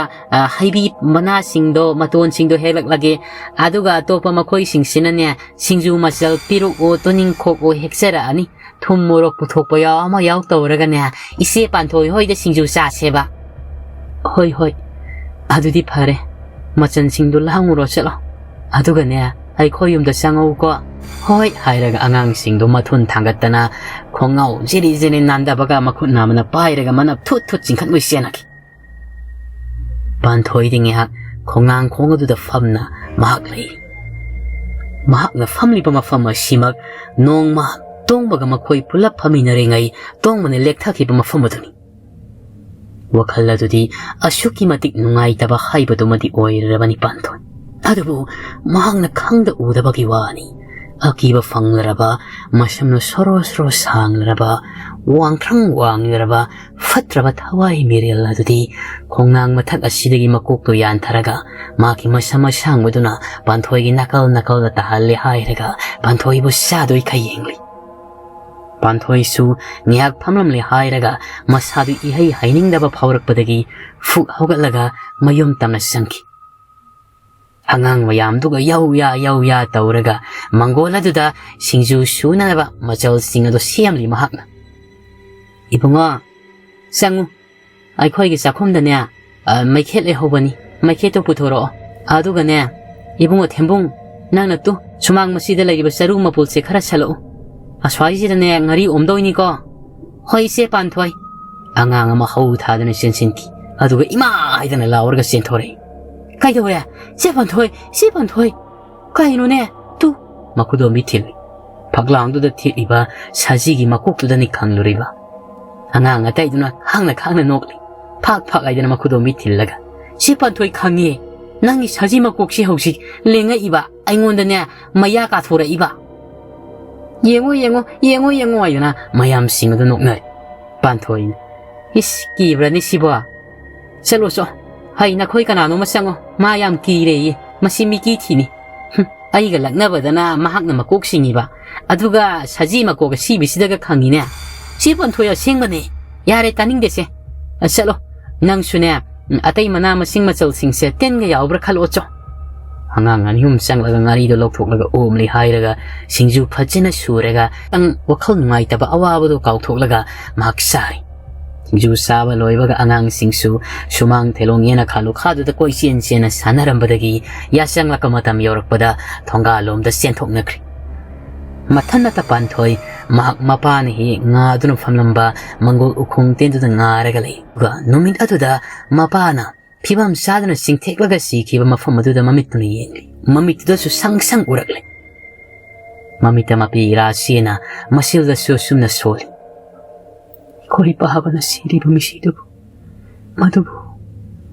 ꯍꯩꯕꯤ ꯃꯅꯥꯁꯤꯡꯗꯣ ꯃꯇꯣꯟꯁꯤꯡꯗꯣ ꯍꯦꯛꯂꯛꯂꯒꯦ ꯑꯗꯨꯒ ꯑꯇꯣꯞꯄ ꯃꯈꯣꯏꯁꯤꯡꯁꯤꯅꯅꯦ ꯁꯤꯡꯖꯨ ꯃꯆꯜ ꯄꯤꯔꯨꯛꯑꯣ ꯇꯨꯅꯤꯡꯈꯣꯛꯑꯣ ꯍꯦꯛꯆꯔꯛꯑꯅꯤ ꯊꯨꯝ ꯃꯣꯔꯣꯛ ꯄꯨꯊꯣꯛꯄ ꯌꯥꯎ ꯑꯃ ꯌꯥꯎ ꯇꯧꯔꯒꯅꯦ ꯏꯆꯦ ꯄꯥꯟꯊꯣꯏ ꯍꯣꯏꯗ ꯁꯤꯡꯖꯨ ꯆꯥꯁꯦꯕ ꯍꯣꯏ ꯍꯣꯏ ꯑꯗꯨꯗꯤ ꯐꯔꯦ ꯃꯆꯜꯁꯤꯡꯗꯣ ꯂꯥꯡꯉꯨꯔꯣ ꯆꯠꯂꯣ ꯑꯗꯨꯒꯅꯦ ꯑꯩꯈꯣꯏ ꯌꯨꯝꯗ ꯆꯪꯉꯧꯀꯣ ꯍꯣꯏ ꯍꯥꯏꯔꯒ ꯑꯉꯥꯡꯁꯤꯡꯗꯣ ꯃꯊꯨꯟ ꯊꯥꯡꯒꯠꯇꯅ ꯈꯣꯡꯉꯥꯎ ꯖꯤꯔꯤ ꯖꯤꯔꯤ ꯅꯥꯟꯗꯕꯒ ꯃꯈꯨꯠ ꯅꯥꯝꯃꯅ ꯄꯥꯏꯔꯒ ꯃꯅꯞ ꯊꯨꯠ ꯊꯨꯠ ꯆꯤꯡꯈꯠꯂꯣꯏ ꯆꯦꯟꯅꯈꯤ ꯄꯥꯟꯊꯣꯏꯗꯤ ꯉꯥꯏꯍꯥꯛ ꯈꯣꯡꯅꯥꯡ ꯈꯣꯡ ꯑꯗꯨꯗ ꯐꯝꯅ ꯃꯍꯥꯛ ꯂꯩꯔꯤ ꯃꯍꯥꯛꯅ ꯐꯝꯂꯤꯕ ꯃꯐꯝ ꯑꯁꯤꯃꯛ ꯅꯣꯡꯃ ꯇꯣꯡꯕꯒ ꯃꯈꯣꯏ ꯄꯨꯂꯞ ꯐꯝꯃꯤꯟꯅꯔꯤꯉꯩ ꯇꯣꯡꯕꯅ ꯂꯦꯛꯊꯈꯤꯕ ꯃꯐꯝ ꯑꯗꯨꯅꯤ ꯋꯥꯈꯜ ꯑꯗꯨꯗꯤ ꯑꯁꯨꯛꯀꯤ ꯃꯇꯤꯛ ꯅꯨꯡꯉꯥꯏꯇꯕ ꯍꯥꯏꯕꯗꯨꯃꯗꯤ ꯑꯣꯏꯔꯕꯅꯤ ꯄꯥꯟꯊꯣꯏ ꯑꯗꯨꯕꯨ ꯃꯍꯥꯛꯅ ꯈꯪꯗ ꯎꯗꯕꯒꯤ ꯋꯥꯅꯤ ꯑꯀꯤꯕ ꯐꯪꯂꯔꯕ ꯃꯁꯝꯅ ꯁꯣꯔꯣ ꯁꯣꯔꯣ ꯁꯥꯡꯂꯔꯕ ꯋꯥꯡꯈ꯭ꯔꯪ ꯋꯥꯡꯂꯔꯕ ꯐꯠꯇ꯭ꯔꯕ ꯊꯋꯥꯏ ꯃꯤꯔꯦꯜ ꯑꯗꯨꯗꯤ ꯈꯣꯡꯅꯥꯡ ꯃꯊꯛ ꯑꯁꯤꯗꯒꯤ ꯃꯀꯣꯛꯇꯨ ꯌꯥꯟꯊꯔꯒ ꯃꯥꯒꯤ ꯃꯁꯝ ꯑꯁꯥꯡꯕꯗꯨꯅ ꯄꯥꯟꯊꯣꯏꯒꯤ ꯅꯥꯀꯜ ꯅꯥꯀꯜꯗ ꯇꯥꯍꯜꯂꯦ ꯍꯥꯏꯔꯒ ꯄꯥꯟꯊꯣꯏꯕꯨ ꯆꯥꯗꯣꯏ ꯈ ꯌꯦꯡꯂꯤ ꯄꯥꯟꯊꯣꯏꯁꯨ ꯉꯥꯏꯍꯥꯛ ꯐꯝꯂꯝꯂꯦ ꯍꯥꯏꯔꯒ ꯃꯁꯥꯗꯨ ꯏꯍꯩ ꯍꯩꯅꯤꯡꯗꯕ ꯐꯥꯎꯔꯛꯄꯗꯒꯤ ꯐꯨꯛ ꯍꯧꯒꯠꯂꯒ ꯃꯌꯨꯝ ꯇꯝꯅ ꯆꯪꯈꯤ ꯑꯉꯥꯡ ꯃꯌꯥꯝꯗꯨꯒ ꯌꯧ ꯌꯥ ꯇꯧꯔꯒ ꯃꯪꯒꯣꯜ ꯑꯗꯨꯗ ꯁꯤꯡꯖꯨ ꯁꯨꯅꯅꯕ ꯃꯆꯜꯁꯤꯡ ꯑꯗꯨ ꯁꯦꯝꯂꯤ ꯃꯍꯥꯛꯅ ꯏꯕꯨꯡꯉꯣ ꯆꯪꯉꯨ ꯑꯩꯈꯣꯏꯒꯤ ꯆꯥꯛꯈꯨꯝꯗꯅꯦ ꯃꯩꯈꯦꯠ ꯂꯩꯍꯧꯕꯅꯤ ꯃꯩꯈꯦꯠꯇꯨ ꯄꯨꯊꯣꯔꯛꯑꯣ ꯑꯗꯨꯒꯅꯦ ꯏꯕꯨꯡꯉꯣ ꯊꯦꯝꯕꯨꯡ ꯅꯪꯅ ꯇꯨ ꯁꯨꯃꯥꯡ ꯃꯁꯤꯗ ꯂꯩꯔꯤꯕ ꯆꯔꯨ ꯃꯄꯨꯜꯁꯦ ꯈꯔ ꯁꯜꯂꯛꯎ ꯑꯁ꯭ꯋꯥꯏꯁꯤꯗꯅꯦ ꯉꯥꯔꯤ ꯑꯣꯝꯗꯣꯏꯅꯤꯀꯣ ꯍꯣꯏ ꯏꯆꯦ ꯄꯥꯟꯊꯣꯏ ꯑꯉꯥꯡ ꯑꯃ ꯍꯧ ꯊꯥꯗꯅ ꯆꯦꯟꯁꯤꯟꯈꯤ ꯑꯗꯨꯒ ꯏꯃꯥ ꯍꯥꯏꯗꯅ ꯂꯥꯎꯔꯒ ꯆꯦꯟꯊꯣꯔꯛꯏ ꯀꯩꯗꯧꯔꯦ ꯏꯆꯦ ꯄꯥꯟꯊꯣꯏ ꯀꯩꯅꯣꯅꯦ ꯇꯨ ꯃꯈꯨꯗꯣꯝꯕꯤ ꯊꯤꯜꯂꯤ ꯐꯛꯂꯥꯡꯗꯨꯗ ꯊꯦꯠꯂꯤꯕ ꯁꯖꯤꯒꯤ ꯃꯀꯣꯛꯇꯨꯗꯅꯤ ꯈꯪꯂꯨꯔꯤꯕ ꯑꯉꯥꯡ ꯑꯇꯩꯗꯨꯅ ꯈꯥꯡꯅ ꯈꯥꯡꯅ ꯅꯣꯛꯂꯤ ꯐꯥꯛ ꯍꯥꯏꯗꯅ ꯃꯈꯨꯗꯣꯝꯕꯤ ꯊꯤꯜꯂꯒ ꯏꯆꯦ ꯄꯥꯟꯊꯣꯏ ꯈꯪꯉꯦ ꯅꯪꯒꯤ ꯁꯖꯤ ꯃꯀꯣꯛꯁꯤ ꯍꯧꯖꯤꯛ ꯂꯦꯡꯉꯛꯏꯕ ꯑꯩꯉꯣꯟꯗꯅꯦ ꯃꯌꯥ ꯀꯥꯊꯣꯔꯛꯏꯕ ꯌꯦꯡꯉꯣ ꯍꯥꯏꯗꯅ ꯃꯌꯥꯝꯁꯤꯡ ꯑꯗꯨ ꯅꯣꯛꯅꯔꯤ ꯄꯥꯟꯊꯣꯏꯅ ꯏꯁ ꯀꯤꯕ꯭ꯔꯅꯤ ꯁꯤꯕꯣ ꯆꯠꯂꯣ ꯍꯩ ꯅꯈꯣꯏ ꯀꯅꯥꯅꯣꯃ ꯆꯪꯉꯣ ꯃꯥ ꯌꯥꯝ ꯀꯤꯔꯦꯌꯦ ꯃꯁꯤ ꯃꯤꯀꯤ ꯊꯤꯅꯤ ꯑꯩꯒ ꯂꯛꯅꯕꯗꯅ ꯃꯍꯥꯛꯅ ꯃꯀꯣꯛ ꯁꯤꯡꯉꯤꯕ ꯑꯗꯨꯒ ꯁꯖꯤ ꯃꯀꯣꯛ ꯑꯁꯤꯕꯁꯤꯗꯒ ꯈꯪꯉꯤꯅꯦ ꯁꯤ ꯄꯥꯟꯊꯣꯏ ꯑꯁꯦꯡꯕꯅꯦ ꯌꯥꯔꯦ ꯇꯥꯅꯤꯡꯗꯦꯁꯦ ꯆꯠꯂꯣ ꯅꯪꯁꯨꯅꯦ ꯑꯇꯩ ꯃꯅꯥ ꯃꯁꯤꯡ ꯃꯆꯜꯁꯤꯡꯁꯦ ꯇꯤꯟꯒ ꯌꯥꯎꯕ꯭ꯔꯥ ꯈꯜꯂꯣ ꯑꯉꯥꯡ ꯑꯅꯤ ꯑꯍꯨꯝ ꯆꯪꯂꯒ ꯉꯥꯔꯤꯗꯣ ꯂꯧꯊꯣꯛꯂꯒ ꯑꯣꯝꯂꯤ ꯍꯥꯏꯔꯒ ꯁꯤꯡꯖꯨ ꯐꯖꯅ ꯁꯨꯔꯒ ꯋꯥꯈꯜ ꯅꯨꯡꯉꯥꯏꯇꯕ ꯑꯋꯥꯕꯗꯣ ꯀꯥꯎꯊꯣꯛꯂꯒ ꯃꯍꯥꯛ ꯆꯥꯔꯤ ꯁꯤꯡꯖꯨ ꯆꯥꯕ ꯂꯣꯏꯕꯒ ꯑꯉꯥꯡꯁꯤꯡꯁꯨ ꯁꯨꯃꯥꯡ ꯊꯦꯂꯣꯡ ꯌꯦꯅꯈꯥ ꯂꯨꯈꯥꯗꯨꯗ ꯀꯣꯏꯆꯦꯟ ꯆꯦꯟꯅ ꯁꯥꯟꯅꯔꯝꯕꯗꯒꯤ ꯌꯥꯆꯪꯂꯛꯄ ꯃꯇꯝ ꯌꯧꯔꯛꯄꯗ ꯊꯣꯡꯒꯥꯜꯂꯣꯝꯗ ꯆꯦꯟꯊꯣꯛꯅꯈ꯭ꯔꯤ ꯃꯊꯟꯅꯇ ꯄꯥꯟꯊꯣꯏ ꯃꯍꯥꯛ ꯃꯄꯥꯅ ꯍꯦꯛ ꯉꯥꯗꯨꯅ ꯐꯝꯂꯝꯕ ꯃꯪꯒꯣꯜ ꯎꯈꯣꯡ ꯇꯦꯟꯗꯨꯗ ꯉꯥꯔꯒ ꯂꯩ ꯑꯗꯨꯒ ꯅꯨꯃꯤꯠ ꯑꯗꯨꯗ ꯃꯄꯥꯅ ꯐꯤꯕꯝ ꯆꯥꯗꯨꯅ ꯆꯤꯡꯊꯦꯛꯂꯒ ꯁꯤꯈꯤꯕ ꯃꯐꯝ ꯑꯗꯨꯗ ꯃꯃꯤꯠꯇꯨꯅ ꯌꯦꯡꯂꯤ ꯃꯃꯤꯠꯇꯨꯗꯁꯨ ꯁꯪ ꯎꯔꯛꯂꯦ ꯃꯃꯤꯠꯇ ꯃꯄꯤ ꯏꯔꯥꯁꯤꯅ ꯃꯁꯤꯜꯗꯁꯨ ꯑꯁꯨꯝꯅ ꯁꯣꯜꯂꯤ ꯑꯩꯈꯣꯏ ꯄꯥꯕꯅ ꯁꯤꯔꯤꯕ ꯃꯤꯁꯤꯗꯨꯕꯨ ꯃꯗꯨꯕꯨ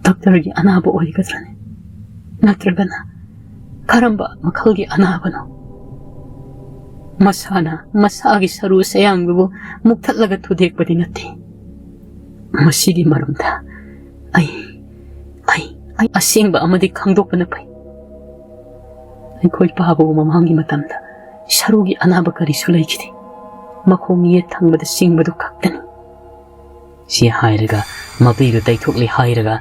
ꯗꯣꯛꯇꯔꯒꯤ ꯑꯅꯥꯕ ꯑꯣꯏꯒꯗ꯭ꯔꯅꯦ ꯅꯠꯇ꯭ꯔꯒꯅ ꯀꯔꯝꯕ ꯃꯈꯜꯒꯤ ꯑꯅꯥꯕꯅꯣ ꯃꯁꯥꯅ ꯃꯁꯥꯒꯤ ꯁꯔꯨ ꯁꯌꯥꯡꯗꯨꯕꯨ ꯃꯨꯛꯊꯠꯂꯒ ꯊꯨꯗꯦꯛꯄꯗꯤ ꯅꯠꯇꯦ ꯃꯁꯤꯒꯤ ꯃꯔꯝꯗ ꯑꯩ ꯑꯁꯦꯡꯕ ꯑꯃꯗꯤ ꯈꯪꯗꯣꯛꯄꯅ ꯐꯩ ꯑꯩꯈꯣꯏ ꯄꯥꯕꯕꯨ ꯃꯃꯥꯡꯒꯤ ꯃꯇꯝꯗ ꯁꯔꯨꯒꯤ ꯑꯅꯥꯕ ꯀꯔꯤꯁꯨ ꯂꯩꯈꯤꯗꯦ ꯃꯈꯣꯡ ꯌꯦꯠ ꯊꯪꯕꯗ ꯆꯤꯡꯕꯗꯨ ꯈꯛꯇꯅꯤ ꯁꯤ ꯍꯥꯏꯔꯒ ꯃꯄꯤꯗꯨ ꯇꯩꯊꯣꯛꯂꯤ ꯍꯥꯏꯔꯒ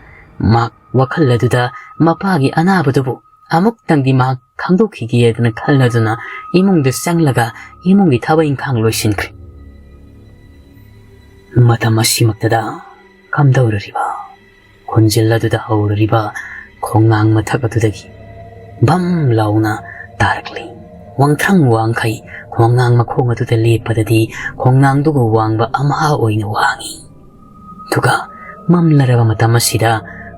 ꯃꯍꯥꯛ ꯋꯥꯈꯜ ꯑꯗꯨꯗ ꯃꯄꯥꯒꯤ ꯑꯅꯥꯕꯗꯨꯕꯨ ꯑꯃꯨꯛꯇꯪꯗꯤ ꯃꯍꯥꯛ ꯈꯪꯗꯣꯛꯈꯤꯒꯦꯗꯅ ꯈꯜꯂꯗꯨꯅ ꯏꯃꯨꯡꯗ ꯆꯪꯂꯒ ꯏꯃꯨꯡꯒꯤ ꯊꯕꯛ ꯏꯪꯈꯥꯡ ꯂꯣꯏꯁꯤꯟꯈ꯭ꯔꯦ ꯃꯇꯝ ꯑꯁꯤꯃꯛꯇꯗ ꯀꯝꯗꯧꯔꯤꯕ ꯈꯣꯟꯖꯦꯜ ꯑꯗꯨꯗ ꯍꯧꯔꯤꯕ ꯈꯣꯡꯅꯥꯡ ꯃꯊꯛ ꯑꯗꯨꯗꯒꯤ ꯕꯝ ꯂꯥꯎꯅ ꯇꯥꯔꯛꯂꯤ ꯋꯥꯡꯊ꯭ꯔꯪ ꯋꯥꯡꯈꯩ ꯈꯣꯡꯅꯥꯡ ꯃꯈꯣꯡ ꯑꯗꯨꯗ ꯂꯦꯞꯄꯗꯗꯤ ꯈꯣꯡꯅꯥꯡꯗꯨꯒ ꯋꯥꯡꯕ ꯑꯃ ꯑꯣꯏꯅ ꯋꯥꯡꯉꯤ ꯑꯗꯨꯒ ꯃꯝꯂꯔꯕ ꯃꯇꯝ ꯑꯁꯤꯗ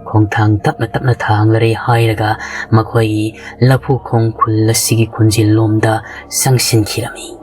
ꯈꯣꯡꯊꯥꯡ ꯇꯞꯅ ꯊꯥꯡꯂꯔꯦ ꯍꯥꯏꯔꯒ ꯃꯈꯣꯏꯒꯤ ꯂꯐꯨ ꯈꯣꯡ ꯈꯨꯜ ꯑꯁꯤꯒꯤ ꯈꯣꯟꯖꯦꯜ ꯂꯣꯝꯗ ꯆꯪꯁꯤꯟꯈꯤꯔꯝꯃꯤ